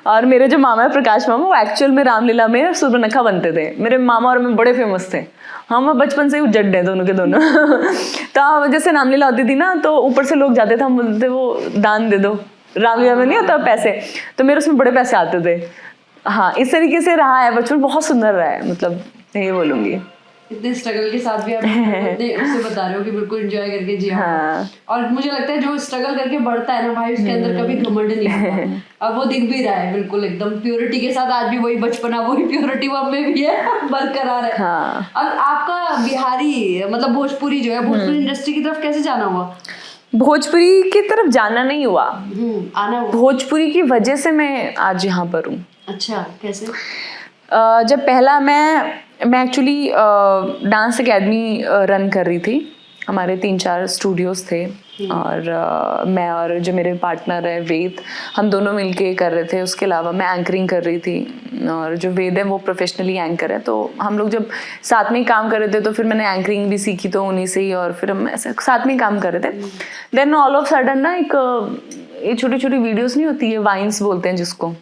और मेरे जो मामा है प्रकाश मामा, वो एक्चुअल में रामलीला में सूर्पनखा बनते थे। मेरे मामा और मैं बड़े फेमस थे। हम बचपन से ही जड्ड हैं दोनों के दोनों। तो जैसे रामलीला होती थी ना, तो ऊपर से लोग जाते थे, हम बोलते वो दान दे दो, रामलीला में नहीं होता पैसे, तो मेरे उसमें बड़े पैसे आते थे। हाँ, इस तरीके से रहा है बचपन, बहुत सुंदर रहा है, मतलब ये बोलूंगी। इतने स्ट्रगल के साथ भी आप उसे बता रहे हो कि बिल्कुल एंजॉय करके जिया। हाँ। और मुझे लगता है जो स्ट्रगल करके बढ़ता है ना भाई, उसके अंदर कभी घमंड नहीं होता। और वो दिख भी रहा है बिल्कुल एकदम प्योरिटी के साथ। आज भी वही बचपना, वही प्योरिटी वो में भी है, बरकरार है। हाँ। और आपका बिहारी मतलब भोजपुरी जो है, भोजपुरी इंडस्ट्री की तरफ कैसे जाना हुआ? भोजपुरी की तरफ जाना नहीं हुआ, आना हुआ। भोजपुरी की वजह से मैं आज यहाँ पर हूँ। अच्छा, कैसे? जब पहला मैं एक्चुअली डांस एकेडमी रन कर रही थी। हमारे 3-4 स्टूडियोज थे, और मैं और जो मेरे पार्टनर है वेद, हम दोनों मिलके कर रहे थे। उसके अलावा मैं एंकरिंग कर रही थी, और जो वेद है वो प्रोफेशनली एंकर है। तो हम लोग जब साथ में ही काम कर रहे थे, तो फिर मैंने एंकरिंग भी सीखी तो उन्हीं से ही, और फिर हम ऐसे साथ में ही काम कर रहे थे। देन ऑल ऑफ सडन ना एक छोटी छोटी वीडियोस नहीं होती है, वाइन्स बोलते हैं जिसको,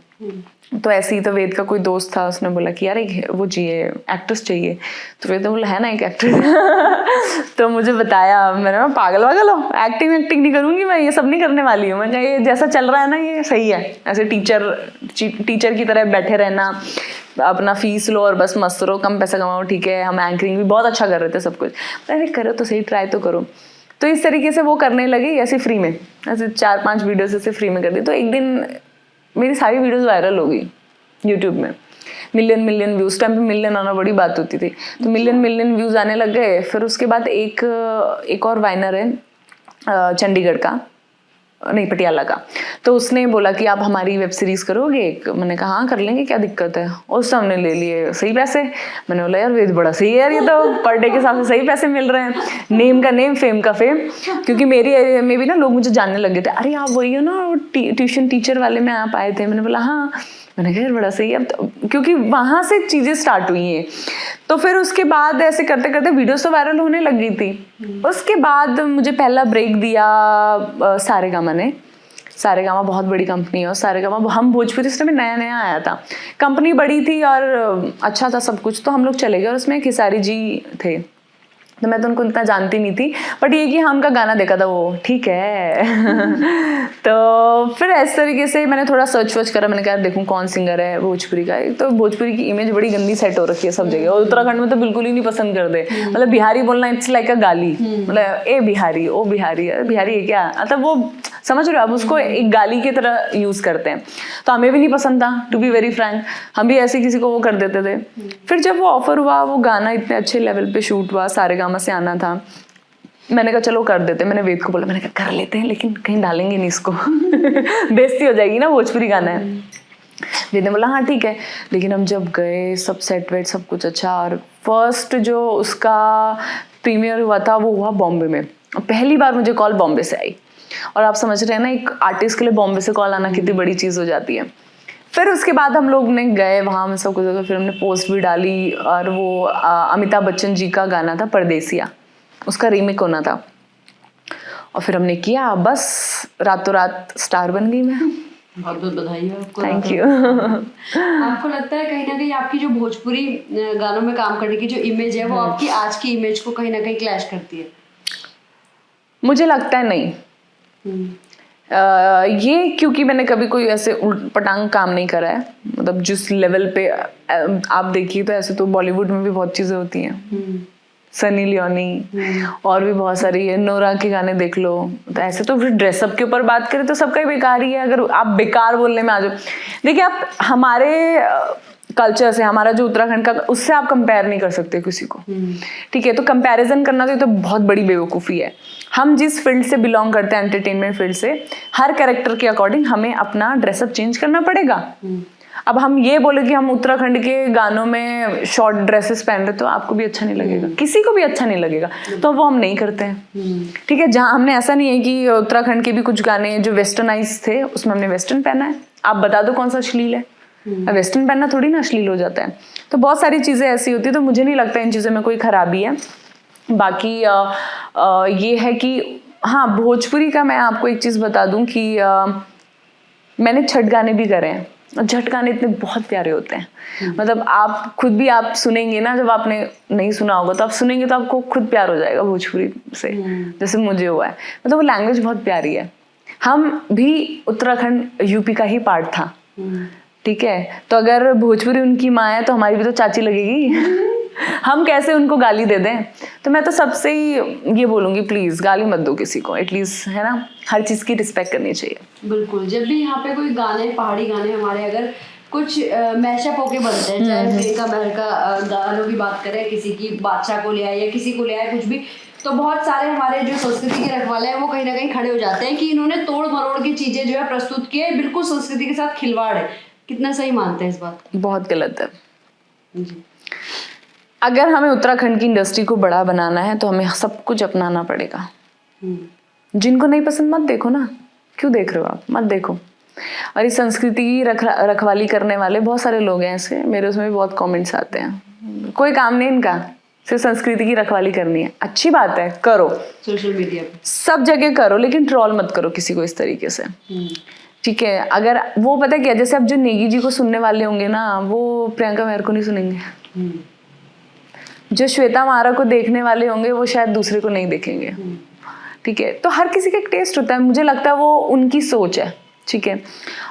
तो ऐसे ही तो वेद का कोई दोस्त था, उसने बोला कि यार एक वो चाहिए, एक्ट्रेस चाहिए। तो वेद ने बोला है ना एक एक्ट्रेस। तो मुझे बताया, मैंने कहा पागल हो, एक्टिंग नहीं करूंगी मैं, ये सब नहीं करने वाली हूँ। मैंने कहा ये जैसा चल रहा है ना ये सही है, ऐसे टीचर की तरह बैठे रहना, अपना फीस लो और बस मस्त रहो, कम पैसा कमाओ, ठीक है। हम एंकरिंग भी बहुत अच्छा कर रहे थे, सब कुछ। अरे करो तो सही, ट्राई तो करो। तो इस तरीके से वो करने लगी, ऐसे फ्री में, ऐसे 4-5 वीडियोज ऐसे फ्री में कर दी। तो एक दिन मेरी सारी वीडियोस वायरल हो गई यूट्यूब में, मिलियन व्यूज। टाइम पे मिलियन आना बड़ी बात होती थी, तो मिलियन व्यूज आने लग गए। फिर उसके बाद एक और वाइनर है चंडीगढ़ का, नहीं पटियाला का, तो उसने बोला कि आप हमारी वेब सीरीज करोगे एक। मैंने कहा हाँ कर लेंगे, क्या दिक्कत है। और उससे हमने ले लिए सही पैसे। मैंने बोला यार वेद बड़ा सही है यार, ये तो पर डे के हिसाब से सही पैसे मिल रहे हैं, नेम का नेम, फेम का फेम। क्योंकि मेरी एरिया में भी ना लोग मुझे जानने लगे थे, अरे आप वही हो ना ट्यूशन टीचर वाले में आप आए थे। मैंने बोला हाँ। मैंने कहा यार बड़ा सही है। अब तो क्योंकि वहाँ से चीज़ें स्टार्ट हुई हैं, तो फिर उसके बाद ऐसे करते करते वीडियोस तो वायरल होने लग गई थी। उसके बाद मुझे पहला ब्रेक दिया सारेगामा ने। सारेगामा बहुत बड़ी कंपनी है, और सारेगामा हम भोजपुरी इस टाइम नया आया था, कंपनी बड़ी थी और अच्छा था सब कुछ। तो हम लोग चले गए, और उसमें खेसारी जी थे। तो मैं तो उनको इतना जानती नहीं थी, बट ये कि हाँ उनका गाना देखा था, वो ठीक है। तो फिर इस तरीके से मैंने थोड़ा सर्च करा। मैंने कहा देखूं कौन सिंगर है भोजपुरी का। तो भोजपुरी की इमेज बड़ी गंदी सेट हो रखी है सब जगह, और उत्तराखंड में तो बिल्कुल ही नहीं पसंद करते। मतलब बिहारी बोलना इट्स लाइक अ गाली, मतलब ए बिहारी, ओ बिहारी, बिहारी है क्या, मतलब वो समझ रहे हो आप, उसको एक गाली की तरह यूज करते हैं। तो हमें भी नहीं पसंद था, टू बी वेरी फ्रैंक। हम भी ऐसे किसी को वो कर देते थे। फिर जब वो ऑफर हुआ, वो गाना इतने अच्छे लेवल पे शूट हुआ, सारेगामा से आना था, मैंने कहा चलो कर देते, मैंने वेद को बोला, मैंने कहा कर लेते हैं लेकिन कहीं डालेंगे नहीं इसको बेइज्जती हो जाएगी ना, भोजपुरी गाना है। वेद ने बोला हाँ ठीक है। लेकिन हम जब गए, सब सेट वेट सब कुछ अच्छा, और फर्स्ट जो उसका प्रीमियर हुआ था वो हुआ बॉम्बे में। पहली बार मुझे कॉल बॉम्बे से आई, और आप समझ रहे हैं ना एक आर्टिस्ट के लिए बॉम्बे से कॉल आना कितनी बड़ी चीज़ हो जाती है। फिर उसके बाद हम लोग ने गए वहाँ में सब कुछ, फिर हमने पोस्ट भी डाली, और वो अमिताभ बच्चन जी का गाना था परदेसिया, उसका रीमेक होना था, और फिर हमने किया, बस रातों रात स्टार बन गई मैं। बहुत बहुत बधाई हो आपको। Thank you. आपको लगता है कहीं ना कहीं आपकी जो भोजपुरी गानों में काम करने की जो इमेज है वो आपकी आज की इमेज को कहीं ना कहीं क्लैश करती है? मुझे लगता है नहीं। ये क्योंकि मैंने कभी कोई ऐसे उल्ट पटांग काम नहीं करा है, मतलब जिस लेवल पे आप देखिए तो ऐसे तो बॉलीवुड में भी बहुत चीज़ें होती हैं, सनी लियोनी और भी बहुत सारी है, नोरा के गाने देख लो, तो ऐसे तो फिर ड्रेसअप के ऊपर बात करें तो सबका ही बेकार ही है। अगर आप बेकार बोलने में आ जाओ, देखिए आप हमारे कल्चर से, हमारा जो उत्तराखंड का, उससे आप कंपेयर नहीं कर सकते किसी को, ठीक है? तो कंपैरिजन करना तो बहुत बड़ी बेवकूफ़ी है। हम जिस फील्ड से बिलोंग करते हैं, एंटरटेनमेंट फील्ड से, हर कैरेक्टर के अकॉर्डिंग हमें अपना ड्रेसअप चेंज करना पड़ेगा। अब हम ये बोले कि हम उत्तराखंड के गानों में शॉर्ट ड्रेसेस पहन रहे तो आपको भी अच्छा नहीं लगेगा, किसी को भी अच्छा नहीं लगेगा, तो वो हम नहीं करते हैं, ठीक है? जहाँ हमने ऐसा नहीं है कि उत्तराखंड के भी कुछ गाने जो वेस्टर्नाइज थे उसमें हमने वेस्टर्न पहना है, आप बता दो कौन सा अश्लील है? वेस्टर्न पहनना थोड़ी ना अश्लील हो जाता है। तो बहुत सारी चीज़ें ऐसी होती है, तो मुझे नहीं लगता इन चीज़ों में कोई खराबी है। बाकी ये है कि हाँ, भोजपुरी का मैं आपको एक चीज़ बता दूं कि मैंने छठ गाने भी करे हैं, और छठ गाने इतने बहुत प्यारे होते हैं, मतलब आप खुद भी आप सुनेंगे ना, जब आपने नहीं सुना होगा तो आप सुनेंगे तो आपको खुद प्यार हो जाएगा भोजपुरी से, जैसे मुझे हुआ है। मतलब वो लैंग्वेज बहुत प्यारी है। हम भी उत्तराखंड यूपी का ही पार्ट था, ठीक है? तो अगर भोजपुरी उनकी माँ है तो हमारी भी तो चाची लगेगी हम कैसे उनको गाली दे दें? तो मैं तो सबसे ही ये बोलूँगी, प्लीज़ गाली मत दो किसी को, एटलीस्ट, है ना? हर चीज़ की रिस्पेक्ट करनी चाहिए। बिल्कुल। जब भी यहाँ पे कोई गाने, पहाड़ी गाने हमारे अगर कुछ मैशअप होके बनते हैं, चाहे प्रियंका महर का गानों की बात करें, किसी की बादशाह को ले आए या किसी को ले आए, कुछ भी, तो बहुत सारे हमारे जो संस्कृति के रखवाले हैं वो कहीं ना कहीं खड़े हो जाते हैं कि इन्होंने तोड़ मरोड़ की चीज़ें जो है प्रस्तुत की है, बिल्कुल संस्कृति के साथ खिलवाड़ है। कितना सही मानते हैं इस बात? बहुत गलत है जी। अगर हमें उत्तराखंड की इंडस्ट्री को बड़ा बनाना है तो हमें सब कुछ अपनाना पड़ेगा। जिनको नहीं पसंद मत देखो ना, क्यों देख रहे हो आप? मत देखो। और इस संस्कृति की रखवाली करने वाले बहुत सारे लोग हैं ऐसे, मेरे उसमें भी बहुत कमेंट्स आते हैं, कोई काम नहीं इनका, सिर्फ संस्कृति की रखवाली करनी है। अच्छी बात है, करो, सोशल मीडिया पे सब जगह करो, लेकिन ट्रोल मत करो किसी को इस तरीके से, ठीक है? अगर वो पता क्या, जैसे अब जो नेगी जी को सुनने वाले होंगे ना, वो प्रियंका महर को नहीं सुनेंगे, जो श्वेता मारा को देखने वाले होंगे वो शायद दूसरे को नहीं देखेंगे, ठीक है? तो हर किसी का एक टेस्ट होता है, मुझे लगता है वो उनकी सोच है, ठीक है?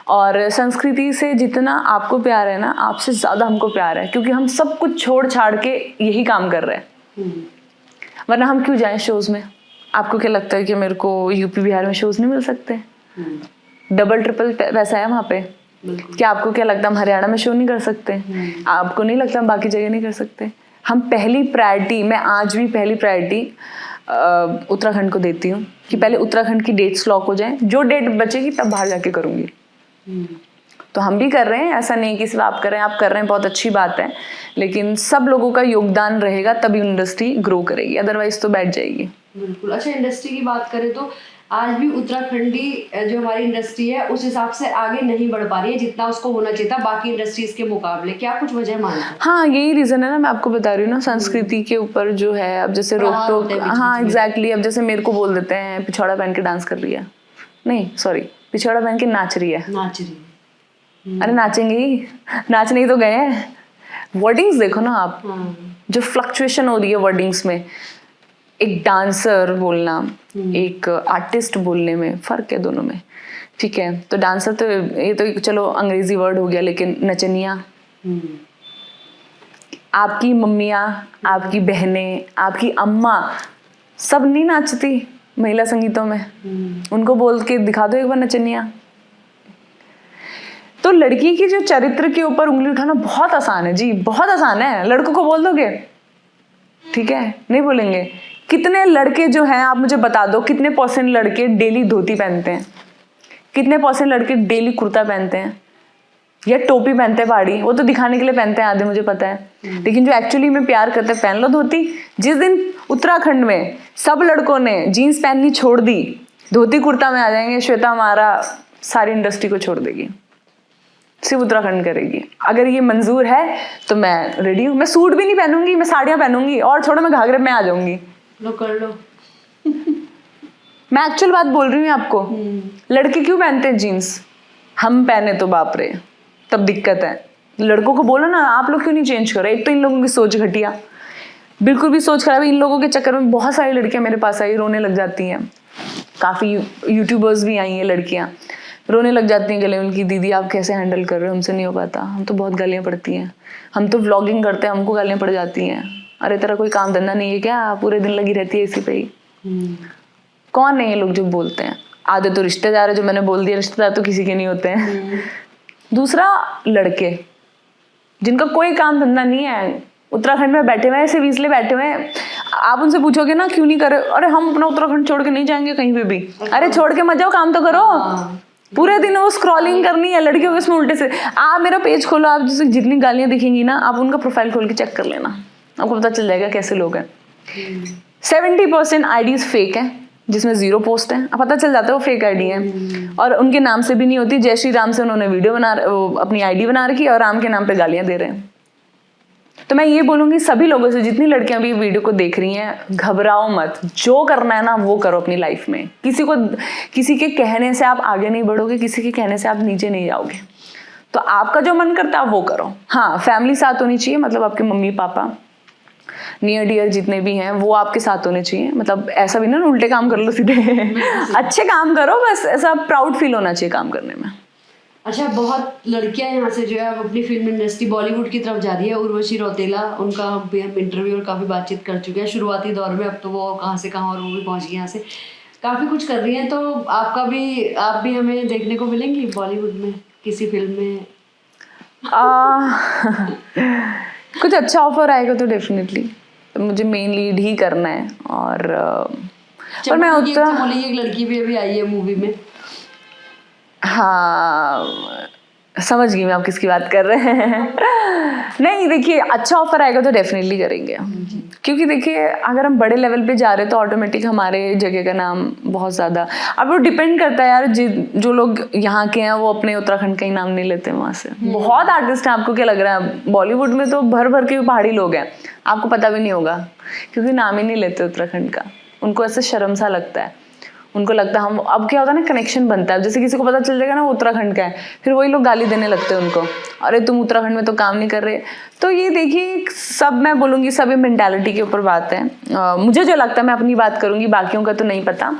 और संस्कृति से जितना आपको प्यार है ना, आपसे ज़्यादा हमको प्यार है, क्योंकि हम सब कुछ छोड़ छाड़ के यही काम कर रहे हैं, वरना हम क्यों जाएं शोज़ में? आपको क्या लगता है कि मेरे को यूपी बिहार में शोज़ नहीं मिल सकते? डबल ट्रिपल पैसा है वहाँ पे। क्या आपको क्या लगता है हम हरियाणा में शो नहीं कर सकते? आपको नहीं लगता हम बाकी जगह नहीं कर सकते? हम पहली प्रायोरिटी, मैं आज भी पहली प्रायोरिटी उत्तराखंड को देती हूँ कि पहले उत्तराखंड की डेट्स लॉक हो जाएं, जो डेट बचेगी तब बाहर जाके करूँगी। तो हम भी कर रहे हैं, ऐसा नहीं कि सिर्फ आप कर रहे हैं, आप कर रहे हैं, बहुत अच्छी बात है, लेकिन सब लोगों का योगदान रहेगा तभी इंडस्ट्री ग्रो करेगी, अदरवाइज तो बैठ जाएगी। बिल्कुल। अच्छा, इंडस्ट्री की बात करें तो आज भी उत्तराखंडी जो हमारी इंडस्ट्री है उस हिसाब से आगे नहीं बढ़ पा रही है जितना उसको होना चाहिए था बाकी इंडस्ट्रीज के मुकाबले। क्या कुछ वजह मानते हैं? हाँ, यही रीजन है ना, मैं आपको बता रही हूँ ना, संस्कृति के ऊपर जो है, अब जैसे रोक टोक, हाँ एग्जैक्टली, अब जैसे मेरे को बोल देते हैं पिछौड़ा पहन के डांस कर रही है, नहीं सॉरी, पिछौड़ा पहन के नाच रही है। अरे नाचेंगे ही, नाचने ही तो गए हैं। वर्डिंग्स देखो ना आप, जो फ्लक्चुएशन हो रही है वर्डिंग्स में, एक डांसर बोलना, एक आर्टिस्ट बोलने में फ़र्क है दोनों में, ठीक है? तो डांसर तो ये तो चलो अंग्रेजी वर्ड हो गया, लेकिन नचनिया, आपकी मम्मियाँ, आपकी बहनें, आपकी अम्मा सब नहीं नाचती महिला संगीतों में? उनको बोल के दिखा दो एक बार नचनिया। तो लड़की की जो चरित्र के ऊपर उंगली उठाना बहुत आसान है जी, बहुत आसान है। लड़कों को बोल दोगे, ठीक है, नहीं बोलेंगे कितने लड़के जो हैं, आप मुझे बता दो, कितने % लड़के डेली धोती पहनते हैं, कितने % लड़के डेली कुर्ता पहनते हैं या टोपी पहनते हैं पहाड़ी, वो तो दिखाने के लिए पहनते हैं आधे, मुझे पता है, लेकिन जो एक्चुअली में प्यार करते हैं, पहन लो धोती। जिस दिन उत्तराखंड में सब लड़कों ने जीन्स पहननी छोड़ दी, धोती कुर्ता में आ जाएंगे, श्वेता हमारा सारी इंडस्ट्री को छोड़ देगी, सिर्फ उत्तराखंड करेगी। अगर ये मंजूर है तो मैं रेडी हूँ। मैं सूट भी नहीं पहनूंगी, मैं साड़ियाँ पहनूंगी, और छोड़ो मैं घाघरे में आ जाऊंगी। लो कर लो। मैं एक्चुअल बात बोल रही हूँ आपको। लड़के क्यों पहनते हैं जीन्स? हम पहने तो बाप रे तब दिक्कत है। लड़कों को बोलो ना, आप लोग क्यों नहीं चेंज कर रहे? एक तो इन लोगों की सोच घटिया, बिल्कुल भी सोच खराब है। इन लोगों के चक्कर में बहुत सारी लड़कियां मेरे पास आई, रोने लग जाती हैं। काफ़ी यूट्यूबर्स भी आई हैं लड़कियां, रोने लग जाती हैं, गले उनकी, दीदी आप कैसे हैंडल कर रहे हो, हमसे नहीं हो पाता, हम तो बहुत गालियाँ पड़ती हैं, हम तो व्लॉगिंग करते हैं, हमको गालियाँ पड़ जाती हैं। अरे तेरा कोई काम धंधा नहीं है क्या? पूरे दिन लगी रहती है इसी पे ही। कौन है ये लोग जो बोलते हैं? आधे तो रिश्तेदार है, जो मैंने बोल दिया, रिश्तेदार तो किसी के नहीं होते हैं। दूसरा, लड़के जिनका कोई काम धंधा नहीं है, उत्तराखंड में बैठे हुए हैं, ऐसे वीसले बैठे हुए हैं। आप उनसे पूछोगे ना क्यों नहीं करे, अरे हम अपना उत्तराखंड छोड़ के नहीं जाएंगे कहीं पे भी। अरे छोड़ के मत जाओ, काम तो करो। पूरे दिन वो स्क्रॉलिंग करनी है लड़कियों के, इसमें उल्टे से। आप मेरा पेज खोलो, आप जैसे जितनी गालियां दिखेंगी ना, आप उनका प्रोफाइल खोल के चेक कर लेना, आपको पता चल जाएगा कैसे लोग हैं। 70% आईडीज फेक हैं, जिसमें 0 पोस्ट है, अब पता चल जाता है वो फेक आईडी है, और उनके नाम से भी नहीं होती। जय श्री राम से उन्होंने वीडियो अपनी आईडी बना रखी और राम के नाम पे गालियां दे रहे हैं। तो मैं ये बोलूंगी सभी लोगों से, जितनी लड़कियां भी वीडियो को देख रही हैं, घबराओ मत, जो करना है ना वो करो अपनी लाइफ में। किसी के कहने से आप आगे नहीं बढ़ोगे, किसी के कहने से आप नीचे नहीं जाओगे। तो आपका जो मन करता है वो करो। हाँ, फैमिली साथ होनी चाहिए, मतलब आपके मम्मी पापा, नियर डियर जितने भी हैं वो आपके साथ होने चाहिए। मतलब ऐसा भी ना उल्टे काम कर लो सीधे अच्छे काम करो, बस ऐसा प्राउड फील होना चाहिए काम करने में। अच्छा, बहुत लड़कियां यहाँ से जो है अब अपनी फिल्म इंडस्ट्री बॉलीवुड की तरफ जा रही है। उर्वशी रौतेला, उनका भी हम इंटरव्यू और काफ़ी बातचीत कर चुके हैं शुरुआती दौर में। अब तो वो कहाँ से कहाँ, और वो भी पहुँच गई यहाँ से, काफ़ी कुछ कर रही हैं। तो आप भी हमें देखने को मिलेंगी बॉलीवुड में किसी फिल्म में? कुछ अच्छा ऑफर आएगा तो डेफिनेटली, तो मुझे मेन लीड ही करना है। और मैं उतना बोली, एक लड़की भी अभी आई है मूवी में। हाँ, समझ गई मैं आप किसकी बात कर रहे हैं नहीं, देखिए अच्छा ऑफर आएगा तो डेफिनेटली करेंगे, क्योंकि देखिए अगर हम बड़े लेवल पे जा रहे हैं तो ऑटोमेटिक हमारे जगह का नाम बहुत ज़्यादा, अब वो डिपेंड करता है यार। जो लोग यहाँ के हैं वो अपने उत्तराखंड का ही नाम नहीं लेते वहाँ से। बहुत आर्टिस्ट हैं, आपको क्या लग रहा है बॉलीवुड में तो भर भर के पहाड़ी लोग हैं, आपको पता भी नहीं होगा, क्योंकि नाम ही नहीं लेते उत्तराखंड का। उनको ऐसे शर्म सा लगता है, उनको लगता है हम, अब क्या होता है ना, कनेक्शन बनता है। जैसे किसी को पता चल जाएगा ना वो उत्तराखंड का है, फिर वही लोग गाली देने लगते हैं उनको, अरे तुम उत्तराखंड में तो काम नहीं कर रहे। तो ये देखिए, सब मैं बोलूँगी सब मेंटालिटी के ऊपर बात है। मुझे जो लगता है मैं अपनी बात करूँगी, बाकियों का तो नहीं पता,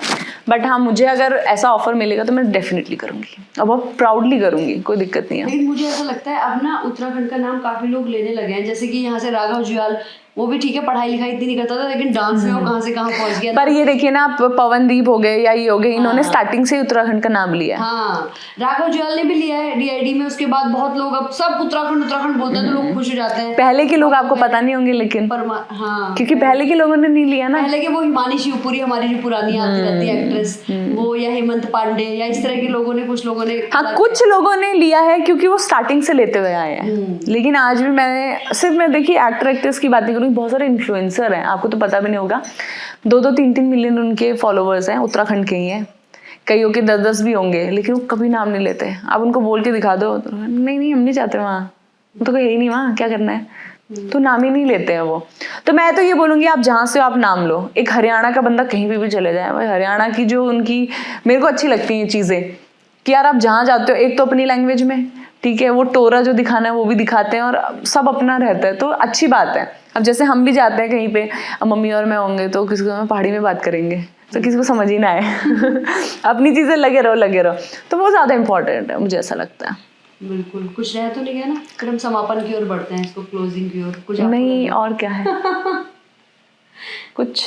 बट हाँ मुझे अगर ऐसा ऑफर मिलेगा तो मैं डेफिनेटली करूँगी और बहुत प्राउडली करूँगी, कोई दिक्कत नहीं है। लेकिन मुझे ऐसा लगता है अब ना उत्तराखंड का नाम काफ़ी लोग लेने लगे हैं। जैसे कि यहाँ से राघव जुयाल, वो भी ठीक है, पढ़ाई लिखाई इतनी नहीं करता था, लेकिन डांस में वो कहाँ से कहाँ पहुँच गया। पर ये देखिए ना, पवनदीप हो गए या ये हो गए, इन्होंने स्टार्टिंग से ही उत्तराखंड का नाम लिया है। हाँ, राघव जुयाल ने भी लिया है DID में, उसके बाद बहुत लोग अब सब उत्तराखंड बोलते हैं तो लोग खुश हो जाते हैं। पहले के लोग आपको पता नहीं होंगे, लेकिन हाँ, क्योंकि पहले के लोगों ने नहीं लिया ना। पहले के वो हिमानी शिवपुरी, हमारी जो पुरानी आती रहती है एक्ट्रेस, वो, या हेमंत पांडे, या इस तरह के लोगों ने, कुछ लोगों ने, हाँ कुछ लोगों ने लिया है क्योंकि वो स्टार्टिंग से लेते हुए आए हैं। लेकिन आज भी मैं देखिए एक्टर एक्ट्रेस की बात नहीं करूँगी, बहुत सारे इन्फ्लुएंसर हैं, आपको तो पता भी नहीं होगा, 2-2, 3-3 मिलियन उनके फॉलोवर्स हैं, उत्तराखंड के ही हैं, कईयों के 10-10 भी होंगे, लेकिन वो कभी नाम नहीं लेते। आप उनको बोल के दिखा दो, नहीं हम नहीं चाहते वहाँ, तो है ही नहीं वहाँ, क्या करना है, तो नाम ही नहीं लेते हैं वो। तो मैं तो ये बोलूँगी आप जहाँ से आप नाम लो। एक हरियाणा का बंदा कहीं भी चले जाए, भाई हरियाणा की जो उनकी, मेरे को अच्छी लगती हैं ये चीज़ें कि यार आप जहाँ जाते हो एक तो अपनी लैंग्वेज में, ठीक है, वो टोरा जो दिखाना है वो भी दिखाते हैं और सब अपना रहता है, तो अच्छी बात है। अब जैसे हम भी जाते हैं कहीं पे, अब मम्मी और मैं होंगे तो किसी को पहाड़ी में बात करेंगे तो किसी को समझ ही ना आए अपनी चीज़ें लगे रहो, तो वो ज़्यादा इम्पोर्टेंट है, मुझे ऐसा लगता है। बिल्कुल। कुछ रह तो नहीं गया ना, फिर हम समापन की ओर बढ़ते हैं, इसको क्लोजिंग की ओर। कुछ नहीं, और क्या है कुछ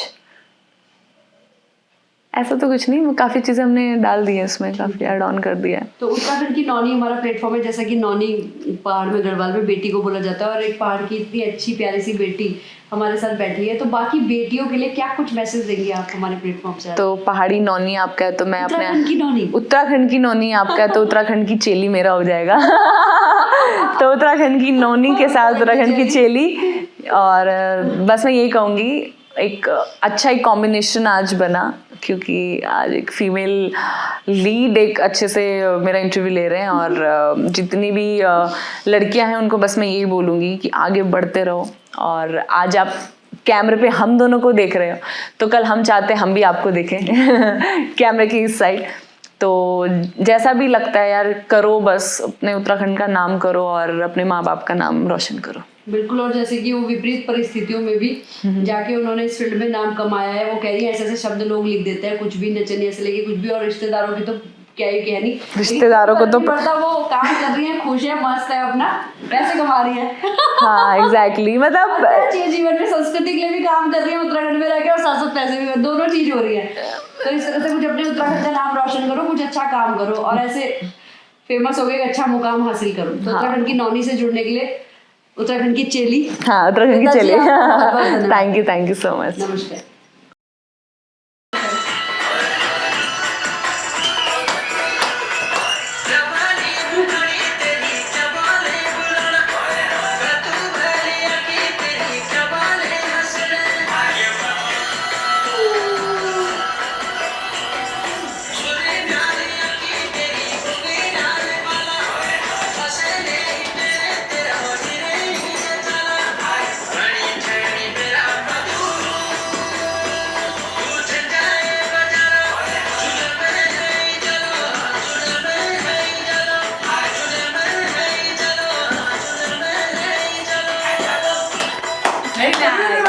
ऐसा तो कुछ नहीं, काफ़ी चीज़ें हमने डाल दी है इसमें, काफ़ी ऐड ऑन कर दिया है। तो उत्तराखंड की नौनी हमारा प्लेटफॉर्म है, जैसा कि नौनी पहाड़ में गढ़वाल में बेटी को बोला जाता है, और एक पहाड़ की इतनी अच्छी प्यारी सी बेटी हमारे साथ बैठी है। तो बाकी बेटियों के लिए क्या कुछ मैसेज देंगे आप हमारे प्लेटफॉर्म से? तो पहाड़ी नौनी आपका है तो मैं अपने उत्तराखंड की नौनी, उत्तराखंड की नौनी आपका है तो उत्तराखंड की चेली मेरा हो जाएगा। तो उत्तराखंड की नौनी के साथ उत्तराखंड की चेली, और बस मैं यही कहूँगी एक अच्छा एक कॉम्बिनेशन आज बना, क्योंकि आज एक फीमेल लीड एक अच्छे से मेरा इंटरव्यू ले रहे हैं, और जितनी भी लड़कियां हैं उनको बस मैं यही बोलूँगी कि आगे बढ़ते रहो। और आज आप कैमरे पे हम दोनों को देख रहे हो, तो कल हम चाहते हैं हम भी आपको देखें कैमरे की इस साइड। तो जैसा भी लगता है यार करो, बस अपने उत्तराखंड का नाम करो और अपने माँ बाप का नाम रोशन करो। बिल्कुल। और जैसे कि वो विपरीत परिस्थितियों में भी जाके उन्होंने इस फील्ड में नाम कमाया है। वो कह रही है ऐसे ऐसे शब्द लोग लिख देते हैं, कुछ भी नचनिया से लेके कुछ भी, और रिश्तेदारों की तो क्या ही कहनी, रिश्तेदारों को तो पता वो काम कर रही है, खुश है, मस्त है, अपना पैसे कमा रही है। हाँ एग्जैक्टली, मतलब अच्छी जीवन में संस्कृति के लिए भी काम कर रही है उत्तराखंड में रहकर, और साथ साथ पैसे भी, दोनों चीज हो रही है। तो इस तरह से कुछ अपने उत्तराखंड का नाम रोशन करो, कुछ अच्छा काम करो, और ऐसे फेमस हो गए, अच्छा मुकाम हासिल करो। तो उत्तराखंड की नौनी से जुड़ने के लिए उत्तराखंड की चेली, हाँ उत्तराखंड की चेली, thank thank you so much. नमस्कार। Very nice.